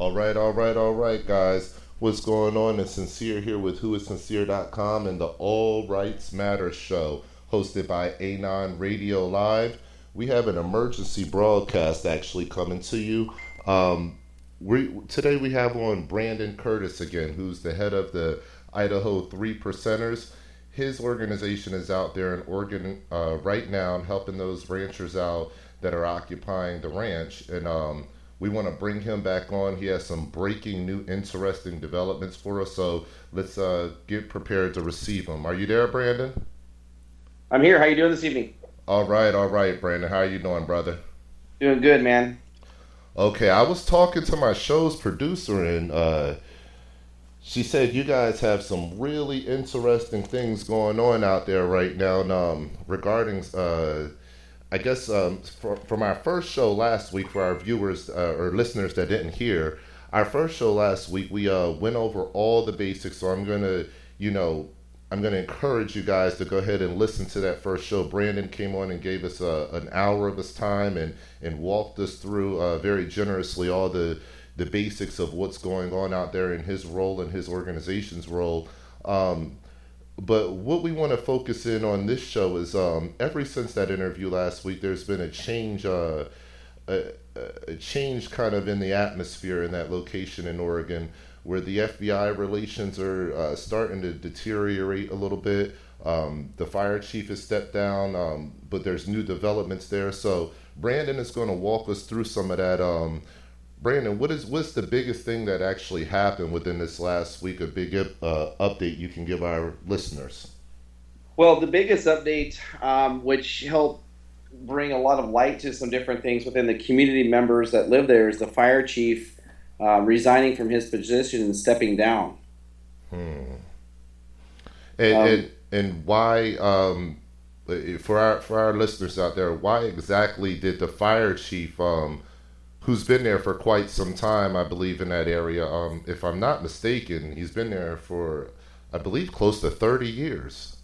All right, guys. What's going on? It's Sincere here with whoissincere.com and the All Rights Matter show, hosted by Anon Radio Live. We have an emergency broadcast actually coming to you. Today we have on Brandon Curtis again, who's the head of the Idaho Three Percenters. His organization is out there in Oregon right now helping those ranchers out that are occupying the ranch. And we want to bring him back on. He has some breaking new interesting developments for us. So let's get prepared to receive him. Are you there, Brandon? I'm here. How you doing this evening? All right, Brandon. How are you doing, brother? Doing good, man. Okay, I was talking to my show's producer, and she said you guys have some really interesting things going on out there right now. And, regarding, I guess, from our first show last week, for our viewers or listeners that didn't hear, our first show last week, we went over all the basics. So I'm gonna encourage you guys to go ahead and listen to that first show. Brandon came on and gave us an hour of his time and walked us through very generously all the basics of what's going on out there in his role and his organization's role. But what we want to focus in on this show is ever since that interview last week, there's been a change kind of in the atmosphere in that location in Oregon, where the FBI relations are starting to deteriorate a little bit. The fire chief has stepped down, but there's new developments there. So Brandon is going to walk us through some of that. Brandon, what's the biggest thing that actually happened within this last week? A big update you can give our listeners. Well, the biggest update, which helped bring a lot of light to some different things within the community members that live there, is the fire chief resigning from his position and stepping down. Hmm. And why, for our listeners out there, why exactly did the fire chief, who's been there for quite some time, I believe, in that area, if I'm not mistaken, he's been there for, I believe, close to 30 years.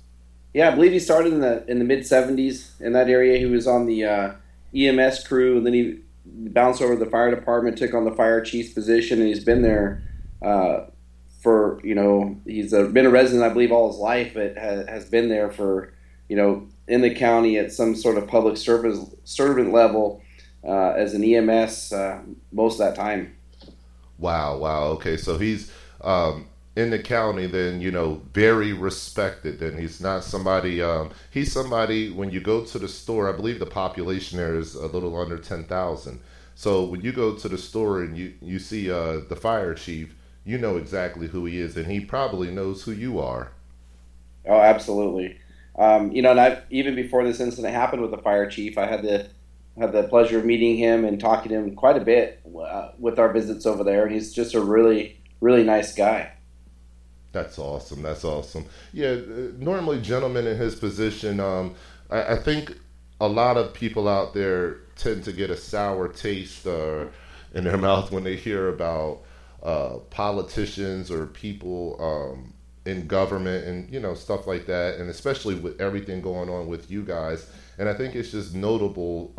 Yeah, I believe he started in the mid '70s in that area. He was on the EMS crew, and then he bounced over to the fire department, took on the fire chief's position, and he's been there for, he's been a resident, I believe, all his life, but has been there for, in the county at some sort of public service servant level as an EMS most of that time. Wow. Okay, so he's in the county, then, very respected. Then he's not somebody. He's somebody. When you go to the store, I believe the population there is a little under 10,000. So when you go to the store and you see the fire chief, you know exactly who he is, and he probably knows who you are. Oh, absolutely. And even before this incident happened with the fire chief, I had the pleasure of meeting him and talking to him quite a bit with our visits over there, and he's just a really, really nice guy. That's awesome. Yeah, normally gentlemen in his position, I think a lot of people out there tend to get a sour taste in their mouth when they hear about politicians or people in government and stuff like that, and especially with everything going on with you guys. And I think it's just notable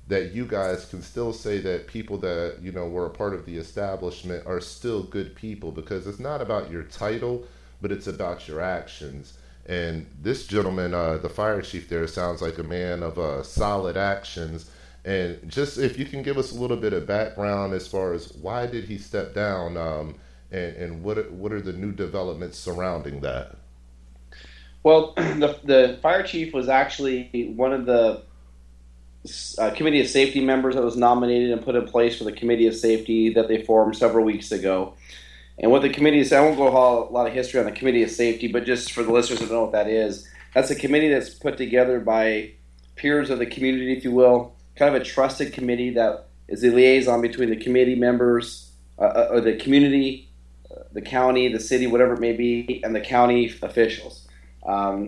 that you guys can still say that people that were a part of the establishment are still good people, because it's not about your title, but it's about your actions. And this gentleman, the fire chief there, sounds like a man of solid actions. And just if you can give us a little bit of background as far as why did he step down, and what are the new developments surrounding that? Well, the fire chief was actually one of the committee of safety members that was nominated and put in place for the committee of safety that they formed several weeks ago. And what the committee is, I won't go a lot of history on the committee of safety, but just for the listeners that don't know what that is, that's a committee that's put together by peers of the community, if you will, kind of a trusted committee that is the liaison between the committee members, or the community, the county, the city, whatever it may be, and the county officials.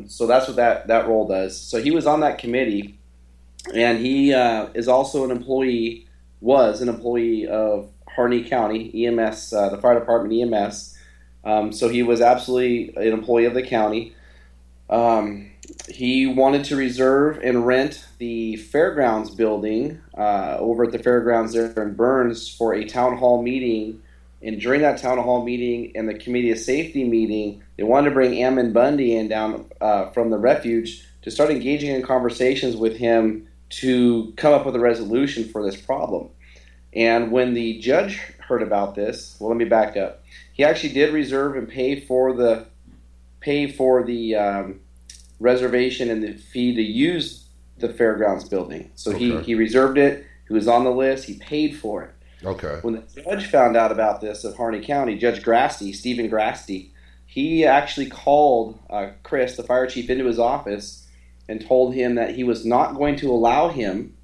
So that's what that role does. So he was on that committee. And he is also was an employee of Harney County EMS, the fire department EMS. So he was absolutely an employee of the county. He wanted to reserve and rent the fairgrounds building over at the fairgrounds there in Burns for a town hall meeting. And during that town hall meeting and the committee of safety meeting, they wanted to bring Ammon Bundy in down from the refuge to start engaging in conversations with him to come up with a resolution for this problem. And when the judge heard about this, well, let me back up. He actually did reserve and pay for the reservation and the fee to use the fairgrounds building. So he reserved it. He was on the list. He paid for it. Okay. When the judge found out about this of Harney County, Judge Grasty, Stephen Grasty, he actually called Chris, the fire chief, into his office and told him that he was not going to allow him,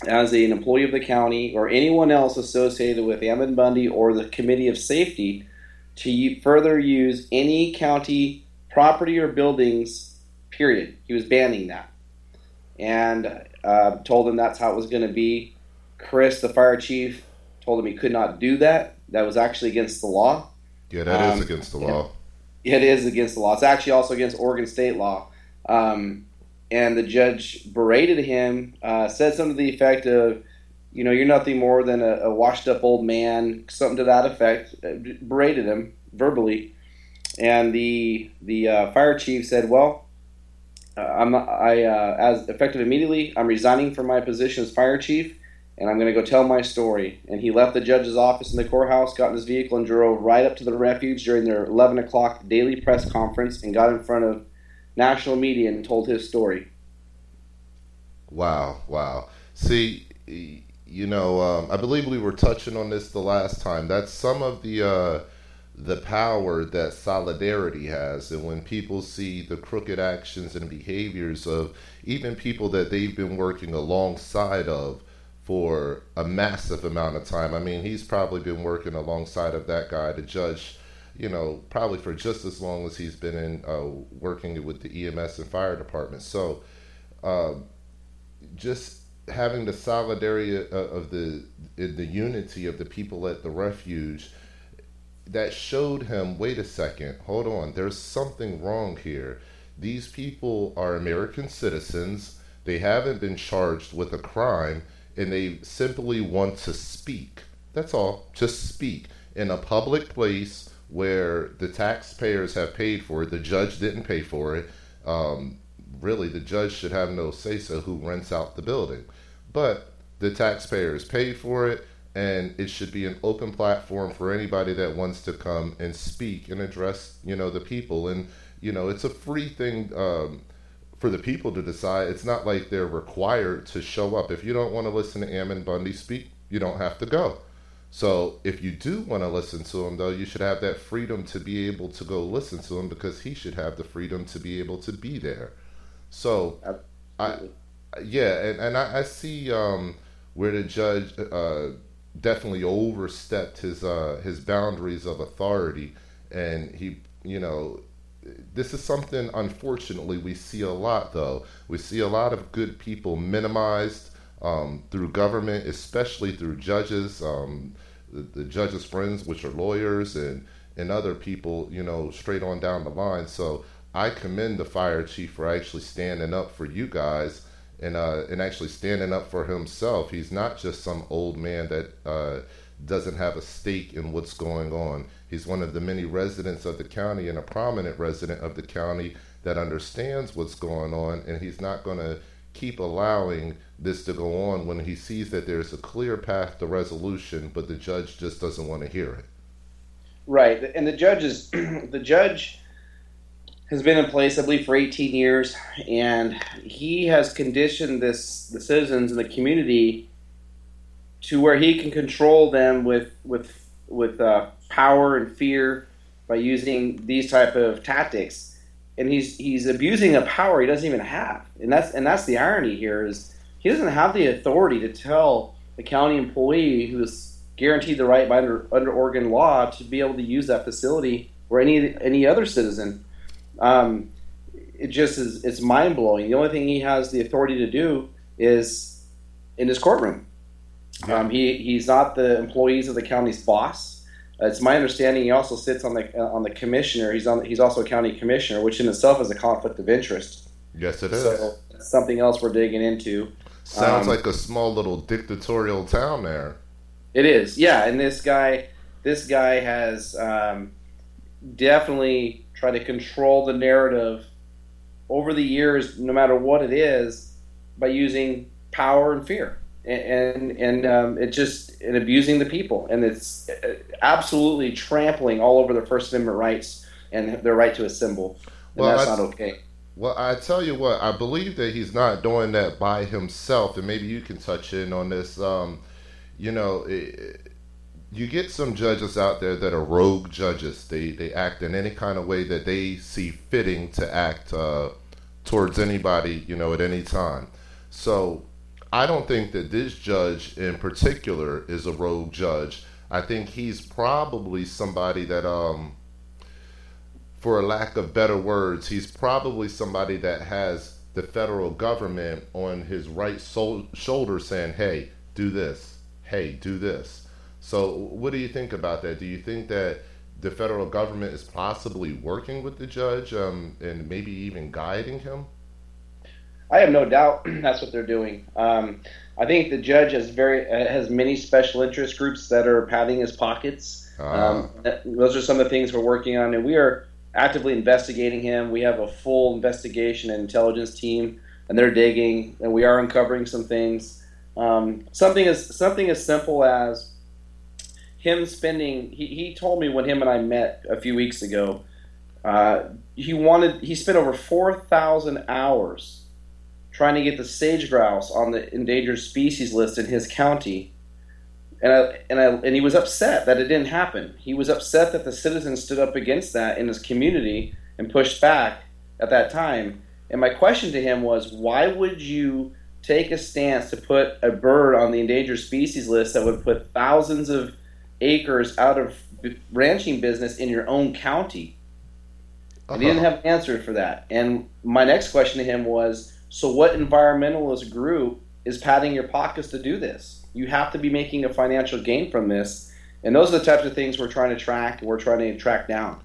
as an employee of the county or anyone else associated with Ammon Bundy or the Committee of Safety, to further use any county property or buildings, period. He was banning that. And told him that's how it was going to be. Chris, the fire chief, told him he could not do that. That was actually against the law. Yeah, that is against the law. It is against the law. It's actually also against Oregon state law. And the judge berated him, said something to the effect of, you're nothing more than a washed-up old man, something to that effect. Berated him verbally. And the fire chief said, well, as effective immediately, I'm resigning from my position as fire chief, and I'm going to go tell my story. And he left the judge's office in the courthouse, got in his vehicle, and drove right up to the refuge during their 11 o'clock daily press conference and got in front of national media and told his story. Wow. See, I believe we were touching on this the last time. That's some of the power that solidarity has. And when people see the crooked actions and behaviors of even people that they've been working alongside of for a massive amount of time. I mean, he's probably been working alongside of that guy, the judge, probably for just as long as he's been in working with the EMS and fire department. So just having the solidarity of the unity of the people at the refuge, that showed him, wait a second, hold on, there's something wrong here. These people are American citizens. They haven't been charged with a crime, and they simply want to speak. That's all. Just speak in a public place where the taxpayers have paid for it. The judge didn't pay for it. Really, the judge should have no say-so who rents out the building. But the taxpayers paid for it, and it should be an open platform for anybody that wants to come and speak and address, the people. And, it's a free thing for the people to decide. It's not like they're required to show up. If you don't want to listen to Ammon Bundy speak, you don't have to go. So if you do want to listen to him, though, you should have that freedom to be able to go listen to him, because he should have the freedom to be able to be there. So, I see where the judge definitely overstepped his boundaries of authority, and he, this is something, unfortunately, we see a lot, though. We see a lot of good people minimized through government, especially through judges, the judges' friends, which are lawyers, and other people, straight on down the line. So I commend the fire chief for actually standing up for you guys and actually standing up for himself. He's not just some old man that doesn't have a stake in what's going on. He's one of the many residents of the county, and a prominent resident of the county, that understands what's going on, and he's not going to keep allowing this to go on when he sees that there's a clear path to resolution, but the judge just doesn't want to hear it. Right, and the judge has been in place, I believe, for 18 years, and he has conditioned the citizens in the community to where he can control them with power and fear by using these type of tactics, and he's abusing a power he doesn't even have, and that's the irony here, is he doesn't have the authority to tell the county employee who is guaranteed the right under Oregon law to be able to use that facility, or any other citizen. It just is, it's mind blowing. The only thing he has the authority to do is in his courtroom. Yeah. He's not the employees of the county's boss. It's my understanding he also sits on the commissioner. He's also a county commissioner, which in itself is a conflict of interest. Yes, it is. So that's something else we're digging into. Sounds Um, like a small little dictatorial town there. it is, yeah. And this guy has definitely tried to control the narrative over the years, no matter what it is, by using power and fear, it just and abusing the people, and it's absolutely trampling all over their First Amendment rights and their right to assemble, and Well, that's I not okay. well, I tell you what, I believe that he's not doing that by himself, and maybe you can touch in on this. You know, you get some judges out there that are rogue judges. They act in any kind of way that they see fitting to act towards anybody, at any time. So I don't think that this judge in particular is a rogue judge. I think he's probably somebody that, for a lack of better words, he's probably somebody that has the federal government on his right shoulder saying, hey, do this. Hey, do this. So, what do you think about that? Do you think that the federal government is possibly working with the judge and maybe even guiding him? I have no doubt that's what they're doing. I think the judge has many special interest groups that are padding his pockets. Ah, Those are some of the things we're working on, and we are actively investigating him. We have a full investigation and intelligence team, and they're digging, and we are uncovering some things. Something as simple as him spending. He told me when him and I met a few weeks ago. He spent over 4,000 hours trying to get the sage grouse on the endangered species list in his county, and he was upset that it didn't happen. He was upset that the citizens stood up against that in his community and pushed back at that time. And my question to him was, why would you take a stance to put a bird on the endangered species list that would put thousands of acres out of ranching business in your own county? And he didn't uh-huh. have an answer for that. And my next question to him was, so what environmentalist group is padding your pockets to do this? You have to be making a financial gain from this. And those are the types of things we're trying to track, we're trying to track down.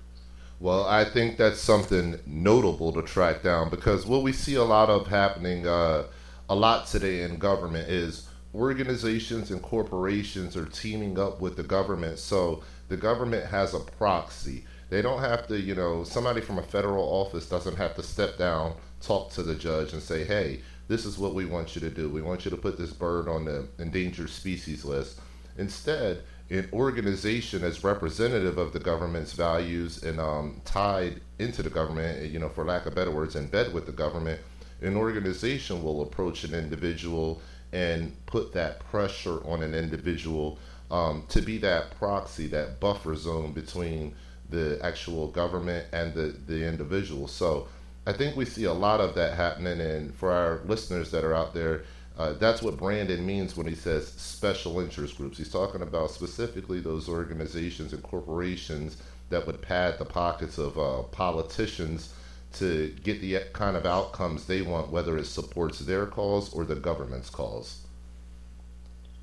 Well, I think that's something notable to track down because what we see a lot of happening a lot today in government is organizations and corporations are teaming up with the government. So the government has a proxy. They don't have to, somebody from a federal office doesn't have to step down, talk to the judge, and say, hey, this is what we want you to do. We want you to put this bird on the endangered species list. Instead, an organization as representative of the government's values and tied into the government, for lack of better words, in bed with the government, an organization will approach an individual and put that pressure on an individual to be that proxy, that buffer zone between the actual government and the individual. So I think we see a lot of that happening. And for our listeners that are out there, that's what Brandon means when he says special interest groups. He's talking about specifically those organizations and corporations that would pad the pockets of politicians to get the kind of outcomes they want, whether it supports their cause or the government's cause.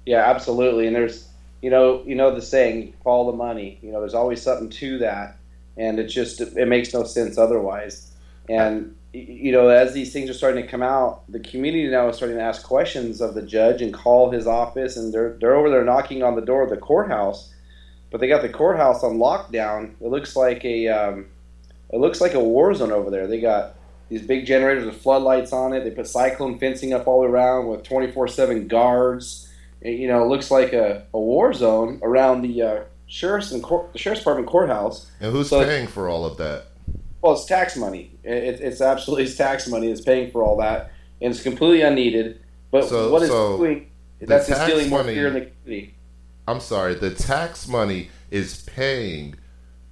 Yeah, absolutely. And there's, the saying, follow the money. There's always something to that, and it makes no sense otherwise. And as these things are starting to come out, the community now is starting to ask questions of the judge and call his office, and they're over there knocking on the door of the courthouse, but they got the courthouse on lockdown. It looks like a war zone over there. They got these big generators with floodlights on it. They put cyclone fencing up all around with 24/7 guards. It looks like a war zone around the the sheriff's department courthouse. And who's So, paying for all of that? well, it's tax money. It's absolutely it's tax money that's paying for all that, and it's completely unneeded. But So, what it's so doing, the that's tax instilling more fear in money, the community. I'm sorry, the tax money is paying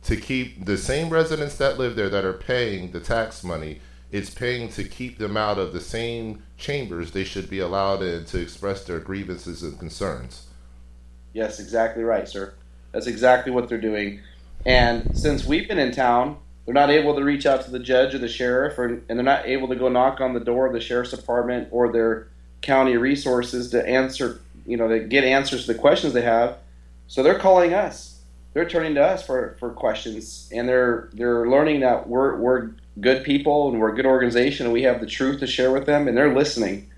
to keep the same residents that live there that are paying the tax money. It's paying to keep them out of the same chambers they should be allowed in to express their grievances and concerns. Yes, exactly right, sir. That's exactly what they're doing. And since we've been in town, they're not able to reach out to the judge or the sheriff, and they're not able to go knock on the door of the sheriff's department or their county resources to answer, to get answers to the questions they have. So they're calling us. they're turning to us for questions, and they're learning that we're good people and we're a good organization, and we have the truth to share with them, and they're listening.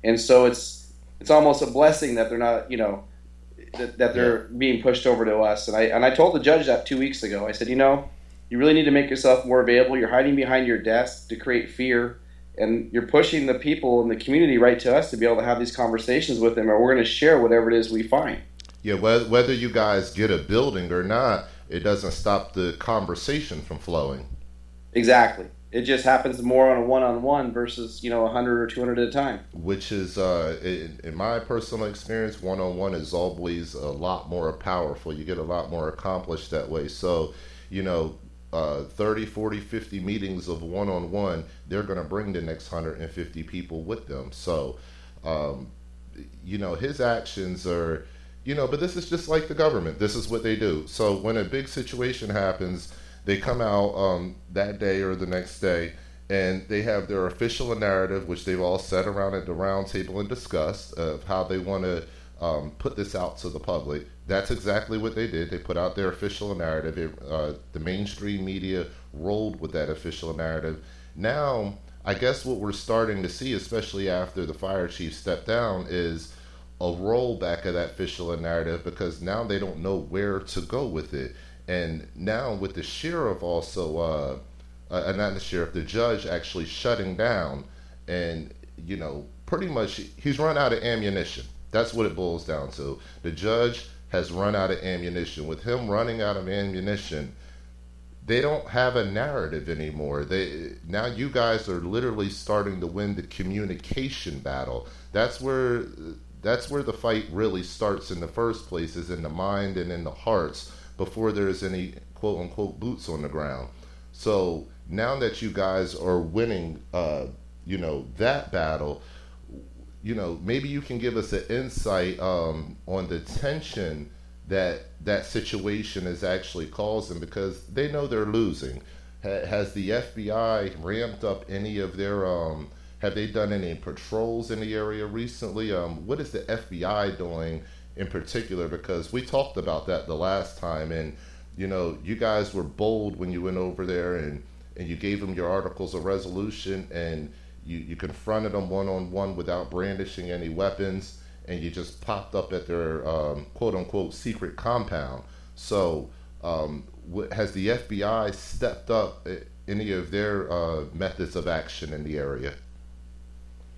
And so it's almost a blessing that they're not, that Yeah. they're being pushed over to us. And I told the judge that 2 weeks ago. I said, you really need to make yourself more available. You're hiding behind your desk to create fear, and you're pushing the people in the community right to us to be able to have these conversations with them, or we're going to share whatever it is we find. Yeah, whether you guys get a building or not, it doesn't stop the conversation from flowing. Exactly. It just happens more on a one-on-one versus 100 or 200 at a time. Which is, in my personal experience, one on one is always a lot more powerful. You get a lot more accomplished that way. So, you know, 30, 40, 50 meetings of one on one, they're going to bring the next 150 people with them. So, um, his actions are, but this is just like the government. This is what they do. So when a big situation happens, they come out that day or the next day, and they have their official narrative, which they've all sat around at the round table and discussed of how they want to put this out to the public. That's exactly what they did. They put out their official narrative. The mainstream media rolled with that official narrative. Now, I guess what we're starting to see, especially after the fire chief stepped down, is a rollback of that official narrative because now they don't know where to go with it. And now with the sheriff also, not the sheriff, the judge actually shutting down, and pretty much he's run out of ammunition. That's what it boils down to. The judge has run out of ammunition. With him running out of ammunition, they don't have a narrative anymore. They now you guys are literally starting to win the communication battle. That's where the fight really starts in the first place, is in the mind and in the hearts before there's any quote unquote boots on the ground. So now that you guys are winning, that battle, maybe you can give us an insight on the tension that situation is actually causing because they know they're losing. Has the FBI ramped up any of their have they done any patrols in the area recently? What is the FBI doing in particular? Because we talked about that the last time, and you guys were bold when you went over there, and you gave them your articles of resolution, and you confronted them one on one without brandishing any weapons, and you just popped up at their quote unquote secret compound. So, has the FBI stepped up any of their methods of action in the area?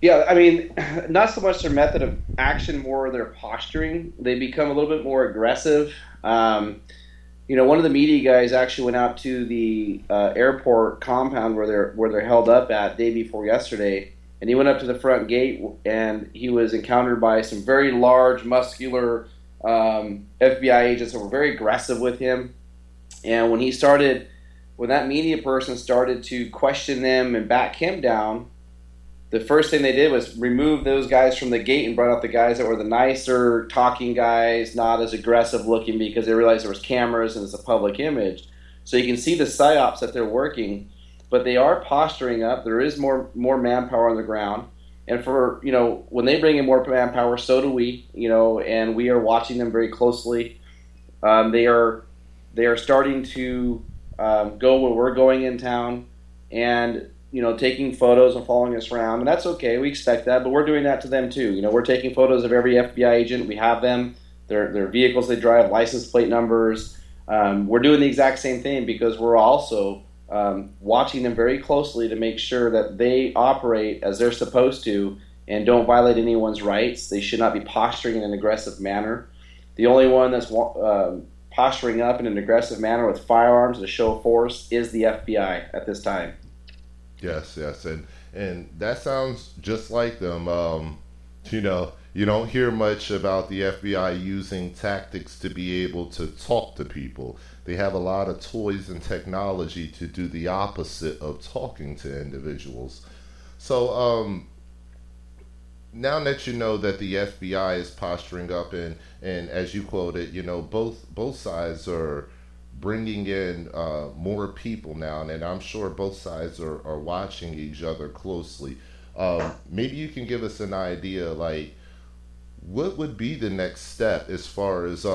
Yeah, I mean, not so much their method of action, more their posturing. They become a little bit more aggressive. One of the media guys actually went out to the airport compound where they're held up at day before yesterday, and he went up to the front gate, and he was encountered by some very large, muscular FBI agents that were very aggressive with him. And when that media person started to question them and back him down, the first thing they did was remove those guys from the gate and brought out the guys that were the nicer talking guys, not as aggressive looking, because they realized there was cameras and it's a public image. So you can see the psyops that they're working, but they are posturing up. There is more manpower on the ground, and for when they bring in more manpower, so do we. And we are watching them very closely. They are starting to go where we're going in town, and taking photos and following us around, and that's okay. We expect that, but we're doing that to them too. We're taking photos of every FBI agent. We have them, their vehicles they drive, license plate numbers. We're doing the exact same thing because we're also watching them very closely to make sure that they operate as they're supposed to and don't violate anyone's rights. They should not be posturing in an aggressive manner. The only one that's posturing up in an aggressive manner with firearms to show force is the FBI at this time. Yes, yes, and that sounds just like them. You don't hear much about the FBI using tactics to be able to talk to people. They have a lot of toys and technology to do the opposite of talking to individuals. So, now that you know that the FBI is posturing up, and as you quoted, both sides are bringing in more people now, and I'm sure both sides are watching each other closely. Maybe you can give us an idea, like what would be the next step as far as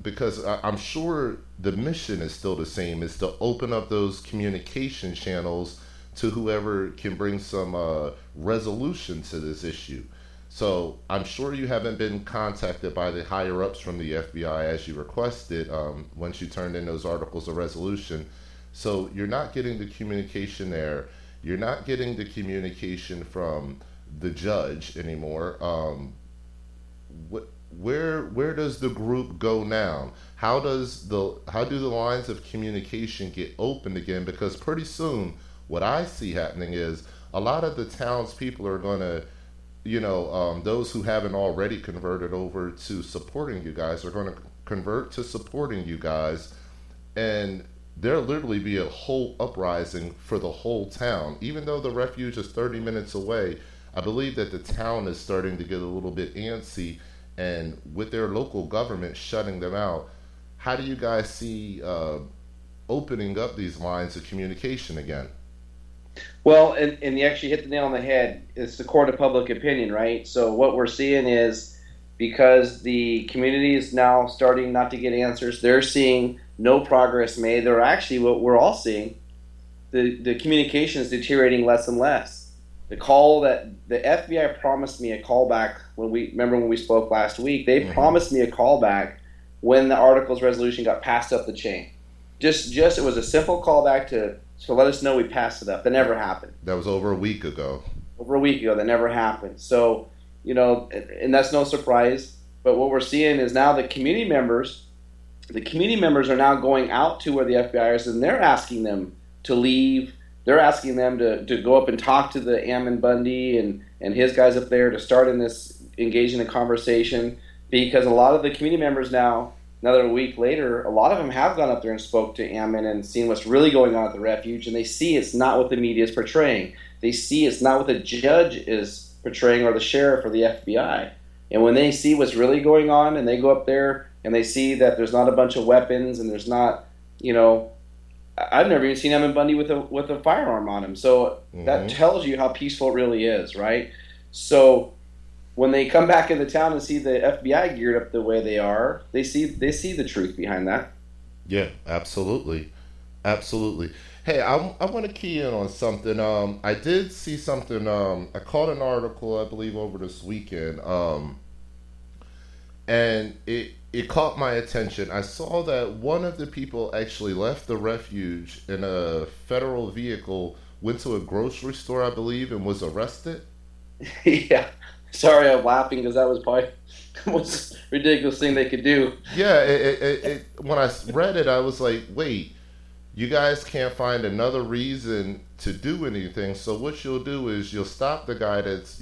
because I'm sure the mission is still the same, is to open up those communication channels to whoever can bring some resolution to this issue. So I'm sure you haven't been contacted by the higher ups from the FBI as you requested once you turned in those articles of resolution. So you're not getting the communication there. You're not getting the communication from the judge anymore. Where does the group go now? How do the lines of communication get opened again? Because pretty soon, what I see happening is a lot of the townspeople are going to, those who haven't already converted over to supporting you guys are going to convert to supporting you guys, and there'll literally be a whole uprising for the whole town. Even though the refuge is 30 minutes away, I believe that the town is starting to get a little bit antsy, and with their local government shutting them out, how do you guys see opening up these lines of communication again? Well, and you actually hit the nail on the head. It's the court of public opinion, right? So what we're seeing is because the community is now starting not to get answers, they're seeing no progress made. They're actually, what we're all seeing, the communication is deteriorating less and less. The call that the FBI promised me a call back when we spoke last week, they promised me a call back when the articles resolution got passed up the chain. Just it was a simple call back to let us know we passed it up. That never happened. That was over a week ago. Over a week ago, that never happened. So, and that's no surprise. But what we're seeing is now the community members are now going out to where the FBI is, and they're asking them to leave. They're asking them to go up and talk to the Ammon Bundy and his guys up there to start engage in a conversation, because a lot of the community members now, another week later, a lot of them have gone up there and spoke to Ammon and seen what's really going on at the refuge, and they see it's not what the media is portraying. They see it's not what the judge is portraying, or the sheriff or the FBI. And when they see what's really going on, and they go up there and they see that there's not a bunch of weapons, and there's not, I've never even seen Ammon Bundy with a firearm on him. So that tells you how peaceful it really is, right? So when they come back into town and see the FBI geared up the way they are, they see the truth behind that. Yeah, absolutely, absolutely. Hey, I want to key in on something. I did see something. I caught an article, I believe, over this weekend, and it caught my attention. I saw that one of the people actually left the refuge in a federal vehicle, went to a grocery store, I believe, and was arrested. Yeah. Sorry, I'm laughing because that was probably the most ridiculous thing they could do. Yeah, when I read it, I was like, wait, you guys can't find another reason to do anything. So what you'll do is you'll stop the guy that's,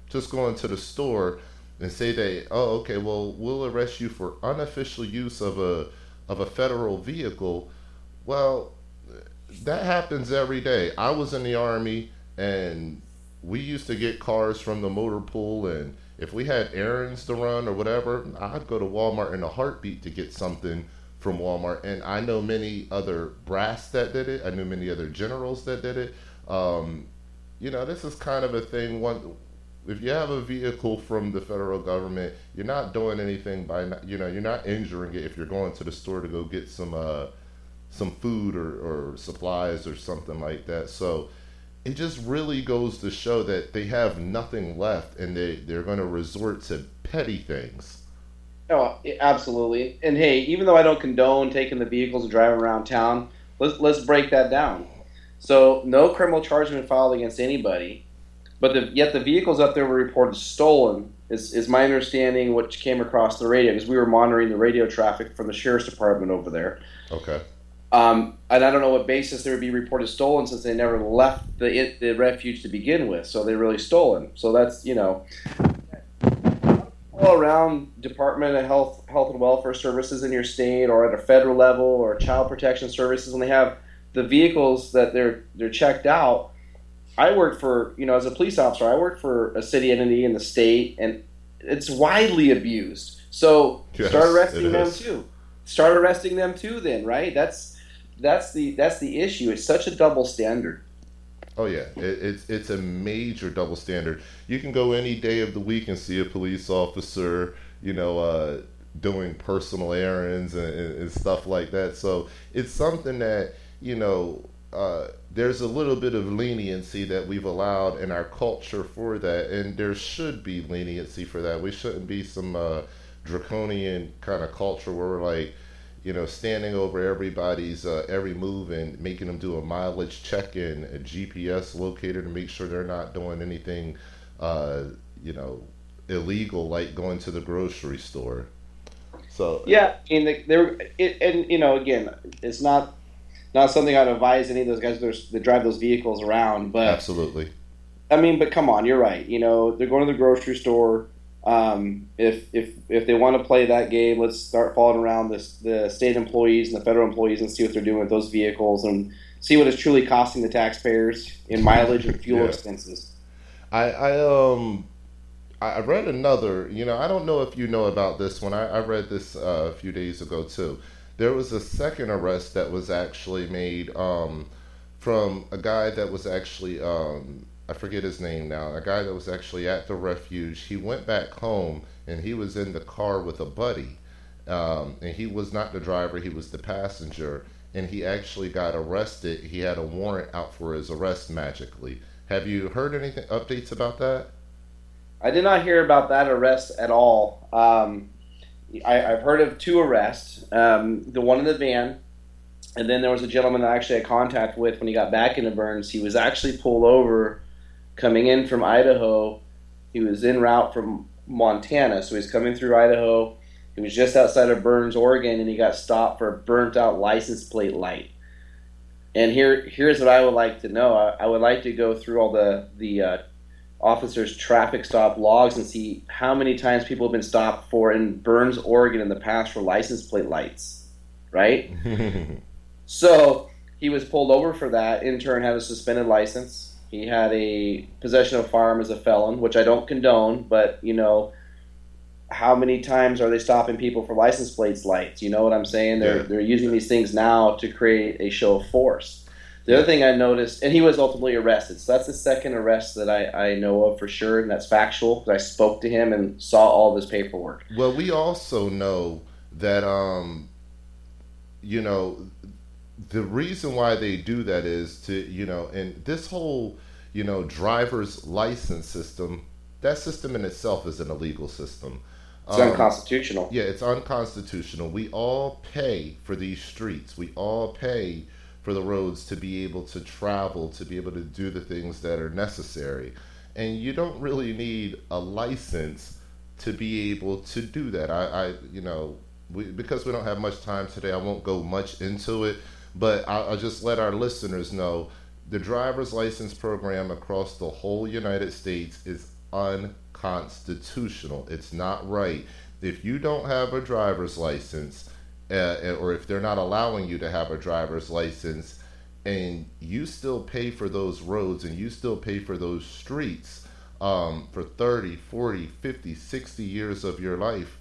just going to the store and say that, oh, okay, well, we'll arrest you for unofficial use of a federal vehicle. Well, that happens every day. I was in the Army, and we used to get cars from the motor pool, and if we had errands to run or whatever, I'd go to Walmart in a heartbeat to get something from Walmart. And I know many other brass that did it. I knew many other generals that did it. This is kind of a thing. If you have a vehicle from the federal government, you're not doing anything you're not injuring it if you're going to the store to go get some food or supplies or something like that. So it just really goes to show that they have nothing left, and they're going to resort to petty things. Oh, absolutely. And hey, even though I don't condone taking the vehicles and driving around town, let's break that down. So no criminal charge has been filed against anybody, but yet the vehicles up there were reported stolen, is my understanding, which came across the radio, because we were monitoring the radio traffic from the sheriff's department over there. Okay. And I don't know what basis they would be reported stolen, since they never left the refuge to begin with. So they're really stolen. So that's, all around Department of Health and Welfare Services in your state, or at a federal level, or Child Protection Services, when they have the vehicles that they're checked out. I worked for, as a police officer, I worked for a city entity in the state, and it's widely abused. So yes, start arresting them too. Start arresting them too then, right? That's the issue. It's such a double standard. Oh yeah, it's a major double standard. You can go any day of the week and see a police officer, doing personal errands and stuff like that. So it's something that there's a little bit of leniency that we've allowed in our culture for that, and there should be leniency for that. We shouldn't be some draconian kind of culture where we're like, standing over everybody's every move and making them do a mileage check-in, a GPS locator to make sure they're not doing anything, uh, you know, illegal like going to the grocery store. So, Yeah, I mean, and again, it's not something I'd advise any of those guys that drive those vehicles around. But absolutely, I mean, but come on, you're right. They're going to the grocery store. If they want to play that game, let's start following around the state employees and the federal employees and see what they're doing with those vehicles and see what it's truly costing the taxpayers in mileage and fuel yeah. expenses. I read another. I don't know if you know about this one. I read this a few days ago too. There was a second arrest that was actually made from a guy that was actually I forget his name now. A guy that was actually at the refuge. He went back home and he was in the car with a buddy, and he was not the driver. He was the passenger, and he actually got arrested. He had a warrant out for his arrest magically. Have you heard anything updates about that? I did not hear about that arrest at all. I've heard of two arrests. The one in the van, and then there was a gentleman that I actually had contact with when he got back into Burns. He was actually pulled over coming in from Idaho. He was en route from Montana, so he's coming through Idaho. He was just outside of Burns, Oregon, and he got stopped for a burnt out license plate light. And here's what I would like to know. I would like to go through all the officers' traffic stop logs and see how many times people have been stopped for in Burns, Oregon in the past for license plate lights, right? So he was pulled over for that. In turn, had a suspended license. He had a possession of a firearm as a felon, which I don't condone, but how many times are they stopping people for license plates lights? You know what I'm saying? Yeah, They're using these things now to create a show of force. The other yeah. thing I noticed, and he was ultimately arrested. So that's the second arrest that I know of for sure, and that's factual because I spoke to him and saw all of his paperwork. Well, we also know that you know, the reason why they do that is to, and this whole, driver's license system, that system in itself is an illegal system. It's Um, unconstitutional. yeah, it's unconstitutional. We all pay for these streets. We all pay for the roads to be able to travel, to be able to do the things that are necessary. And you don't really need a license to be able to do that. Because we don't have much time today, I won't go much into it, but I'll just let our listeners know the driver's license program across the whole United States is unconstitutional. It's not right. If you don't have a driver's license, or if they're not allowing you to have a driver's license, and you still pay for those roads and you still pay for those streets for 30, 40, 50, 60 years of your life,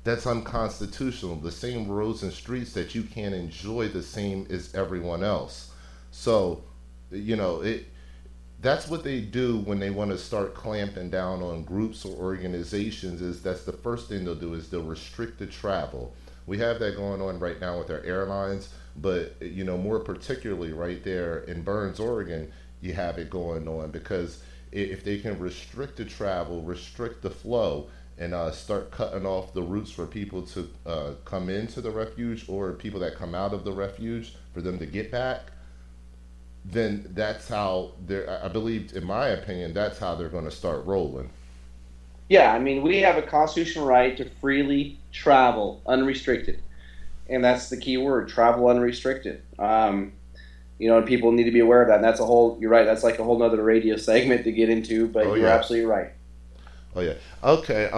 that's unconstitutional. The same roads and streets that you can't enjoy the same as everyone else. So, it that's what they do when they want to start clamping down on groups or organizations. Is that's the first thing they'll do is they'll restrict the travel. We have that going on right now with our airlines, but more particularly right there in Burns, Oregon, you have it going on because if they can restrict the travel, restrict the flow, and start cutting off the routes for people to come into the refuge or people that come out of the refuge for them to get back, then that's how they're, I believe, in my opinion, that's how they're going to start rolling. Yeah, I mean, we have a constitutional right to freely travel, unrestricted, and that's the key word: travel unrestricted. And people need to be aware of that. And that's a whole. You're right. That's like a whole nother radio segment to get into. Oh But you're yeah, absolutely right. oh yeah. Okay.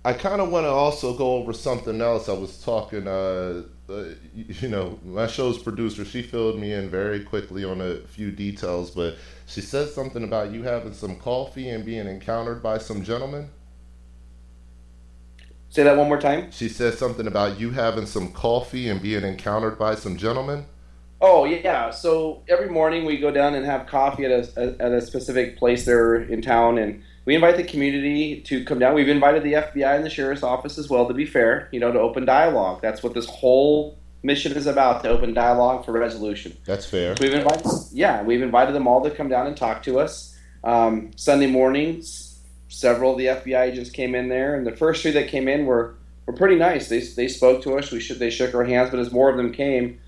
I kind of want to also go over something else. I was talking, my show's producer, she filled me in very quickly on a few details, but she said something about you having some coffee and being encountered by some gentlemen. Say that one more time. She said something about you having some coffee and being encountered by some gentlemen. Oh yeah. So every morning we go down and have coffee at a specific place there in town, and we invite the community to come down. We've invited the FBI and the sheriff's office as well. To be fair, to open dialogue. That's what this whole mission is about: to open dialogue for resolution. That's fair. So we've invited them all to come down and talk to us. Sunday mornings, several of the FBI agents came in there, and the first three that came in were pretty nice. They spoke to us. They shook our hands, but as more of them came,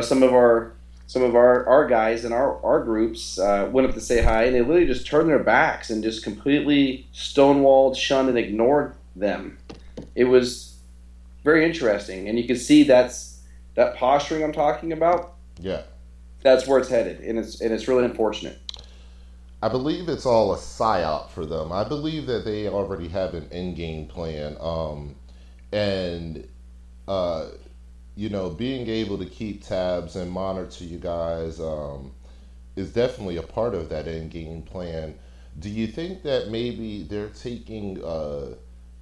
some of our guys in our groups went up to say hi, and they literally just turned their backs and just completely stonewalled, shunned, and ignored them. It was very interesting, and you can see that posturing I'm talking about. Yeah. That's where it's headed, and it's really unfortunate. I believe it's all a psyop for them. I believe that they already have an end game plan. And uh, being able to keep tabs and monitor you guys is definitely a part of that end game plan. Do you think that maybe they're taking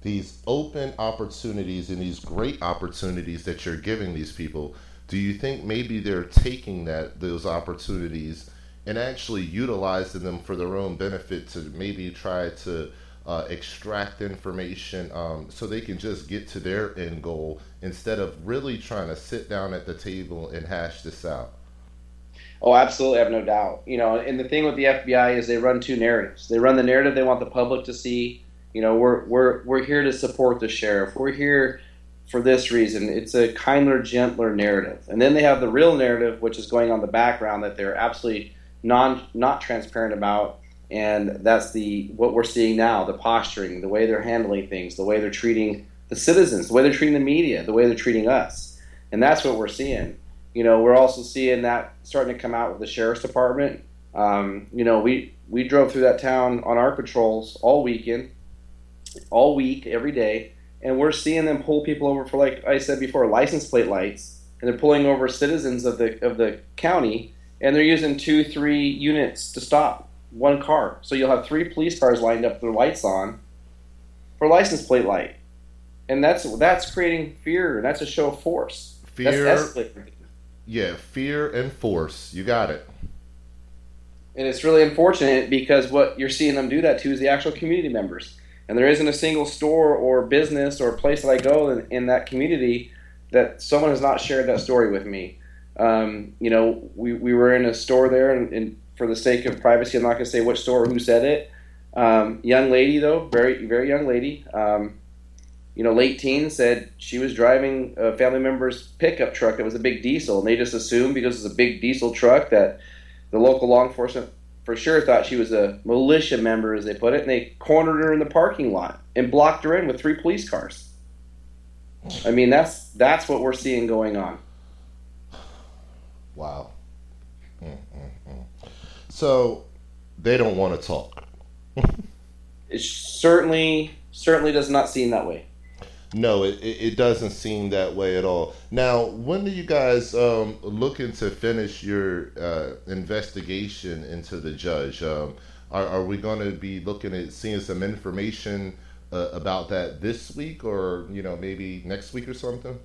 these open opportunities and these great opportunities that you're giving these people? Do you think maybe they're taking those opportunities and actually utilizing them for their own benefit to maybe try to extract information so they can just get to their end goal instead of really trying to sit down at the table and hash this out? Oh, absolutely, I have no doubt. And the thing with the FBI is they run two narratives. They run the narrative they want the public to see. We're here to support the sheriff. We're here for this reason. It's a kinder, gentler narrative. And then they have the real narrative, which is going on in the background that they're absolutely not transparent about. And that's what we're seeing now: the posturing, the way they're handling things, the way they're treating the citizens, the way they're treating the media, the way they're treating us. And that's what we're seeing. We're also seeing that starting to come out with the sheriff's department. We drove through that town on our patrols all weekend, all week, every day, and we're seeing them pull people over for, like I said before, license plate lights, and they're pulling over citizens of the county, and they're using 2-3 units to stop one car. So you'll have 3 police cars lined up with their lights on for license plate light, and that's creating fear, and that's a show of force. Fear. That's escalating. Yeah, fear and force. You got it. And it's really unfortunate because what you're seeing them do that to is the actual community members. And there isn't a single store or business or place that I go in that community that someone has not shared that story with me. We were in a store there, and for the sake of privacy, I'm not going to say which store or who said it. Young lady, though, very, very young lady, late teen, said she was driving a family member's pickup truck that was a big diesel, and they just assumed because it's a big diesel truck that the local law enforcement for sure thought she was a militia member, as they put it, and they cornered her in the parking lot and blocked her in with 3 police cars. I mean, that's what we're seeing going on. Wow. Mm-mm-mm. So they don't want to talk. It certainly does not seem that way. No, it doesn't seem that way at all. Now, when are you guys looking to finish your investigation into the judge? Are we going to be looking at seeing some information about that this week, or maybe next week or something?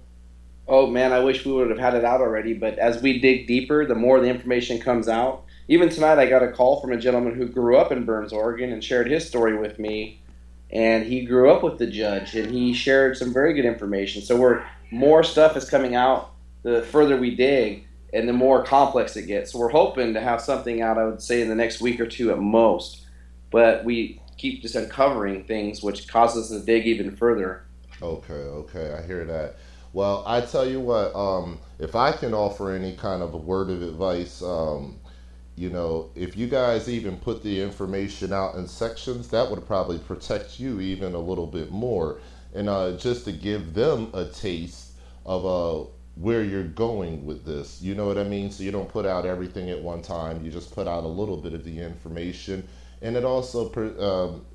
Oh man, I wish we would have had it out already. But as we dig deeper, the more the information comes out. Even tonight, I got a call from a gentleman who grew up in Burns, Oregon, and shared his story with me. And he grew up with the judge, and he shared some very good information. So more stuff is coming out the further we dig, and the more complex it gets. So we're hoping to have something out, I would say, in the next week or two at most. But we keep just uncovering things, which causes us to dig even further. Okay, I hear that. Well, I tell you what, if I can offer any kind of a word of advice, if you guys even put the information out in sections, that would probably protect you even a little bit more. And just to give them a taste of where you're going with this. You know what I mean? So you don't put out everything at one time. You just put out a little bit of the information. And it also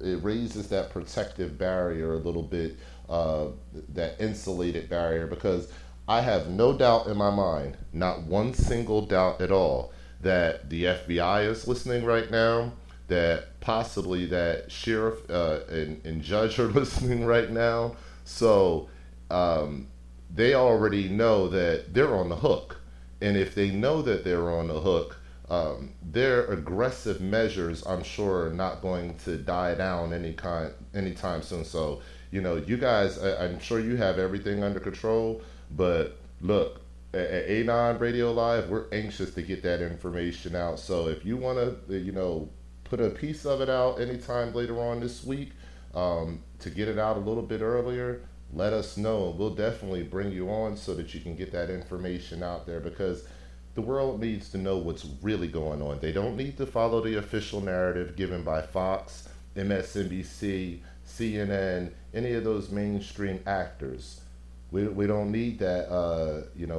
it raises that protective barrier a little bit, that insulated barrier, because I have no doubt in my mind, not one single doubt at all, that the FBI is listening right now, that possibly that sheriff and judge are listening right now. So they already know that they're on the hook. And if they know that they're on the hook, their aggressive measures, I'm sure, are not going to die down anytime soon. So, you guys, I'm sure you have everything under control. But look, at A9 Radio Live, we're anxious to get that information out. So if you want to, put a piece of it out anytime later on this week, to get it out a little bit earlier, let us know. We'll definitely bring you on so that you can get that information out there, because the world needs to know what's really going on. They don't need to follow the official narrative given by Fox, MSNBC, CNN, any of those mainstream actors. We don't need that,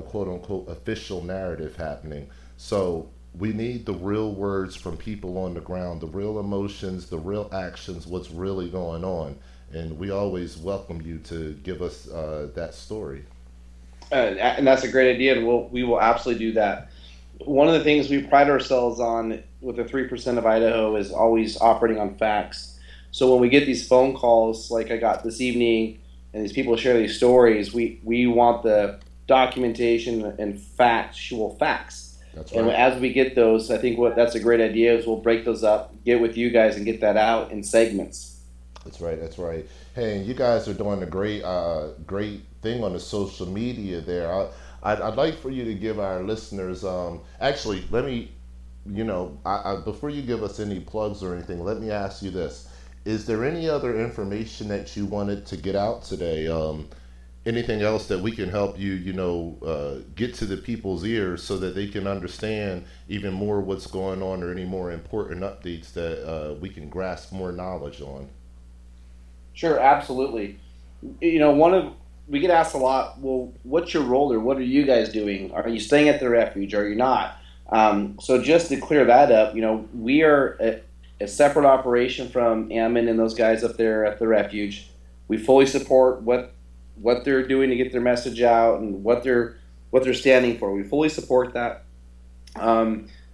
quote unquote, official narrative happening. So we need the real words from people on the ground, the real emotions, the real actions, what's really going on. And we always welcome you to give us that story. And that's a great idea, and we will absolutely do that. One of the things we pride ourselves on with the 3% of Idaho is always operating on facts. So when we get these phone calls like I got this evening, and these people share these stories, we want the documentation and factual facts. That's right. And as we get those, I think that's a great idea is we'll break those up, get with you guys, and get that out in segments. That's right. That's right. Hey, and you guys are doing a great thing on the social media there. I'd like for you to give our listeners. Actually, let me, before you give us any plugs or anything, let me ask you this: is there any other information that you wanted to get out today? Anything else that we can help you, get to the people's ears so that they can understand even more what's going on, or any more important updates that we can grasp more knowledge on? Sure, absolutely. We get asked a lot. Well, what's your role there? What are you guys doing? Are you staying at the refuge? Are you not? So just to clear that up, we are a separate operation from Ammon and those guys up there at the refuge. We fully support what they're doing to get their message out and what they're standing for. We fully support that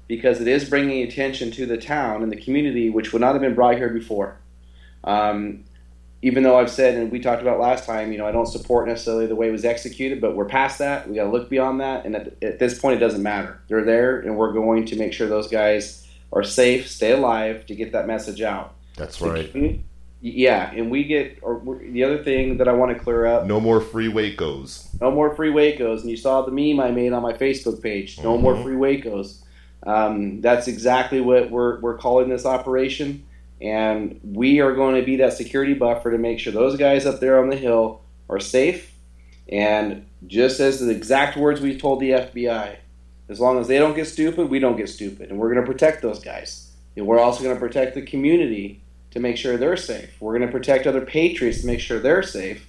because it is bringing attention to the town and the community, which would not have been brought here before. Even though I've said, and we talked about last time, I don't support necessarily the way it was executed, but we're past that. We got to look beyond that, and at this point, it doesn't matter. They're there, and we're going to make sure those guys are safe, stay alive, to get that message out. That's right. Yeah, and the other thing that I want to clear up. No more free Wacos. No more free Wacos, and you saw the meme I made on my Facebook page. No more free Wacos. That's exactly what we're calling this operation. And we are going to be that security buffer to make sure those guys up there on the hill are safe. And just as the exact words we told the FBI, as long as they don't get stupid, we don't get stupid. And we're going to protect those guys. And we're also going to protect the community to make sure they're safe. We're going to protect other patriots to make sure they're safe.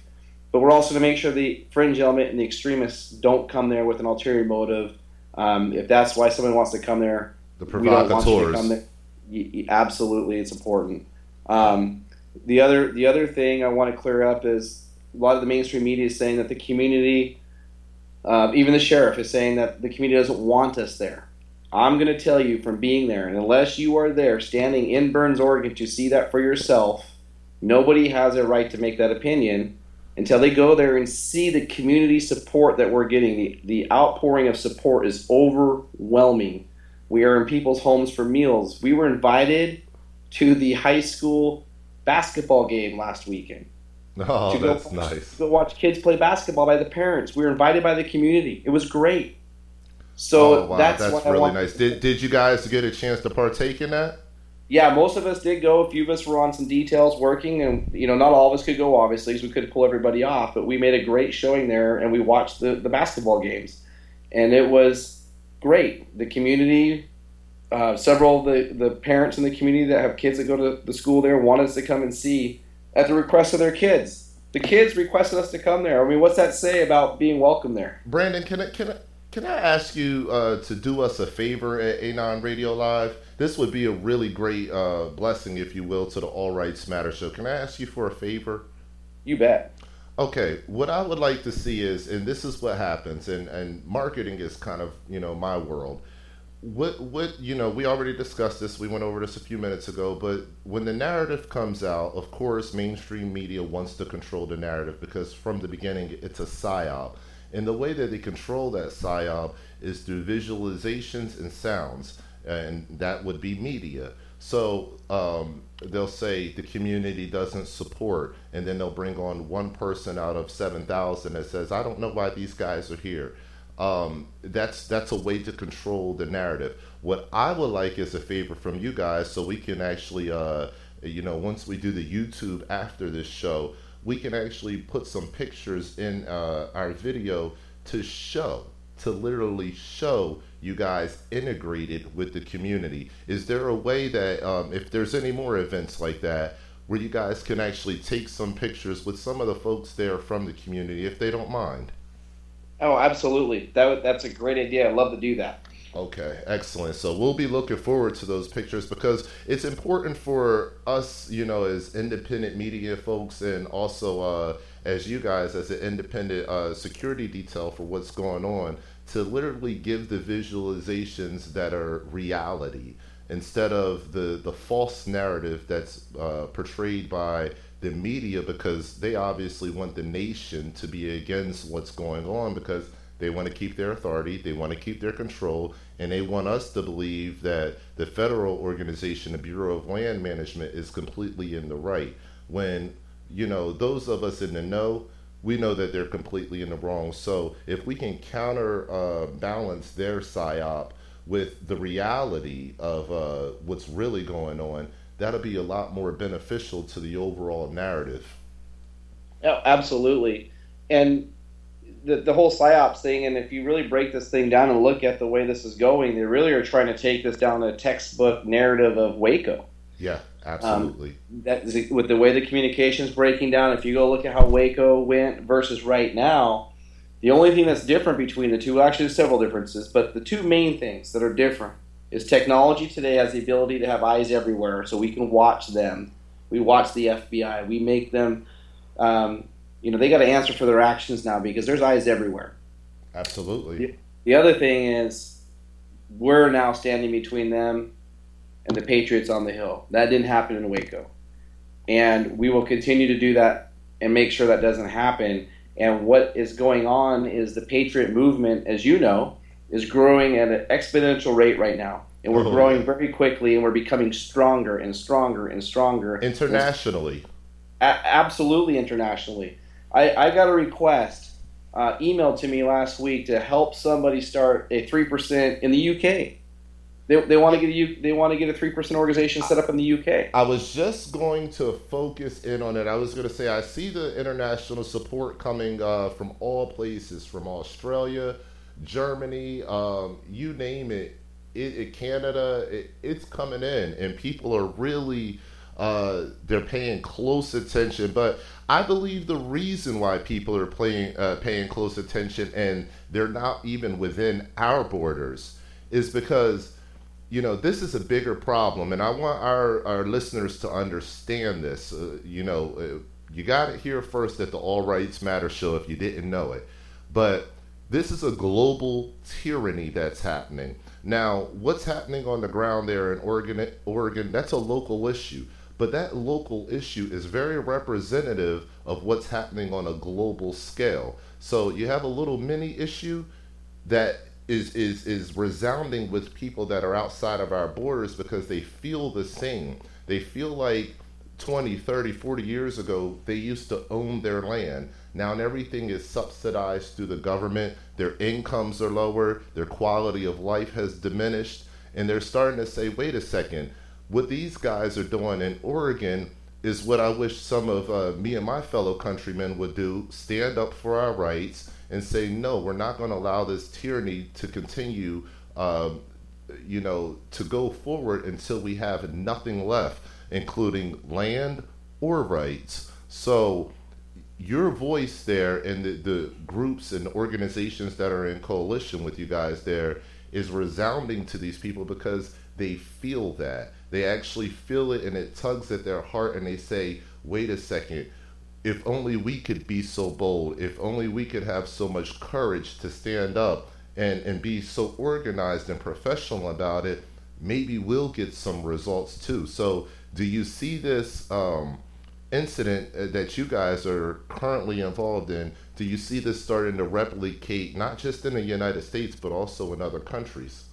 But we're also going to make sure the fringe element and the extremists don't come there with an ulterior motive. If that's why someone wants to come there, the provocateurs. We don't want you to come there. Absolutely, it's important. The other thing I want to clear up is a lot of the mainstream media is saying that the community, even the sheriff, is saying that the community doesn't want us there. I'm going to tell you from being there, and unless you are there standing in Burns, Oregon to see that for yourself, nobody has a right to make that opinion until they go there and see the community support that we're getting. The outpouring of support is overwhelming. We are in people's homes for meals. We were invited to the high school basketball game last weekend. Oh, that's nice. To go watch kids play basketball by the parents. We were invited by the community. It was great. So wow, that's really nice. Did you guys get a chance to partake in that? Yeah, most of us did go. A few of us were on some details working, and not all of us could go, obviously, because we couldn't pull everybody off. But we made a great showing there, and we watched the basketball games, and it was great. The community, several of the parents in the community that have kids that go to the school there wanted us to come and see at the request of their kids. The kids requested us to come there. I mean, what's that say about being welcome there? Brandon, can I ask you to do us a favor at A9 Radio Live? This would be a really great blessing, if you will, to the All Rights Matter show. Can I ask you for a favor? You bet. Okay, what I would like to see is, and this is what happens, and marketing is kind of, my world. What we already discussed this, we went over this a few minutes ago, but when the narrative comes out, of course, mainstream media wants to control the narrative because from the beginning, it's a psyop. And the way that they control that psyop is through visualizations and sounds, and that would be media. So they'll say the community doesn't support, and then they'll bring on one person out of 7,000 that says, "I don't know why these guys are here." That's a way to control the narrative. What I would like is a favor from you guys, so we can actually, once we do the YouTube after this show, we can actually put some pictures in our video to show, to literally show you guys integrated with the community. Is there a way that, if there's any more events like that, where you guys can actually take some pictures with some of the folks there from the community, if they don't mind? Oh, absolutely. That's a great idea. I'd love to do that. Okay, excellent. So we'll be looking forward to those pictures because it's important for us, as independent media folks, and also as you guys as an independent security detail for what's going on, to literally give the visualizations that are reality instead of the false narrative that's portrayed by the media, because they obviously want the nation to be against what's going on because they want to keep their authority, they want to keep their control, and they want us to believe that the federal organization, the Bureau of Land Management, is completely in the right. When, those of us in the know, we know that they're completely in the wrong. So if we can counter balance their psyop with the reality of what's really going on, that'll be a lot more beneficial to the overall narrative. Oh, absolutely. And the whole psyops thing, and if you really break this thing down and look at the way this is going, they really are trying to take this down a textbook narrative of Waco. Yeah, absolutely. That is, with the way the communication is breaking down, if you go look at how Waco went versus right now, the only thing that's different between the two, actually there's several differences, but the two main things that are different is technology today has the ability to have eyes everywhere, so we can watch them. We watch the FBI. We make them, they got to answer for their actions now because there's eyes everywhere. Absolutely. The other thing is we're now standing between them and the Patriots on the Hill. That didn't happen in Waco. And we will continue to do that and make sure that doesn't happen. And what is going on is the Patriot movement, as you know, is growing at an exponential rate right now. And we're growing very quickly, and we're becoming stronger and stronger and stronger. Internationally. Absolutely internationally. I got a request emailed to me last week to help somebody start a 3% in the UK. They want to get a 3% organization set up in the UK. I was just going to focus in on it. I was going to say I see the international support coming from all places, from Australia, Germany, you name it. Canada, it's coming in, and people are really they're paying close attention. But I believe the reason why people are paying close attention, and they're not even within our borders, is because this is a bigger problem, and I want our listeners to understand this. You got it here first at the All Rights Matter show if you didn't know it, but this is a global tyranny that's happening. Now, what's happening on the ground there in Oregon, that's a local issue. But that local issue is very representative of what's happening on a global scale. So you have a little mini issue that is resounding with people that are outside of our borders because they feel the same. They feel like 20, 30, 40 years ago, they used to own their land. Now everything is subsidized through the government. Their incomes are lower. Their quality of life has diminished. And they're starting to say, wait a second, what these guys are doing in Oregon is what I wish some of me and my fellow countrymen would do, stand up for our rights and say, no, we're not going to allow this tyranny to continue, to go forward until we have nothing left, including land or rights. So your voice there and the groups and organizations that are in coalition with you guys there is resounding to these people because they feel that. They actually feel it, and it tugs at their heart, and they say, wait a second, if only we could be so bold, if only we could have so much courage to stand up and be so organized and professional about it, maybe we'll get some results too. So do you see this incident that you guys are currently involved in, do you see this starting to replicate not just in the United States but also in other countries?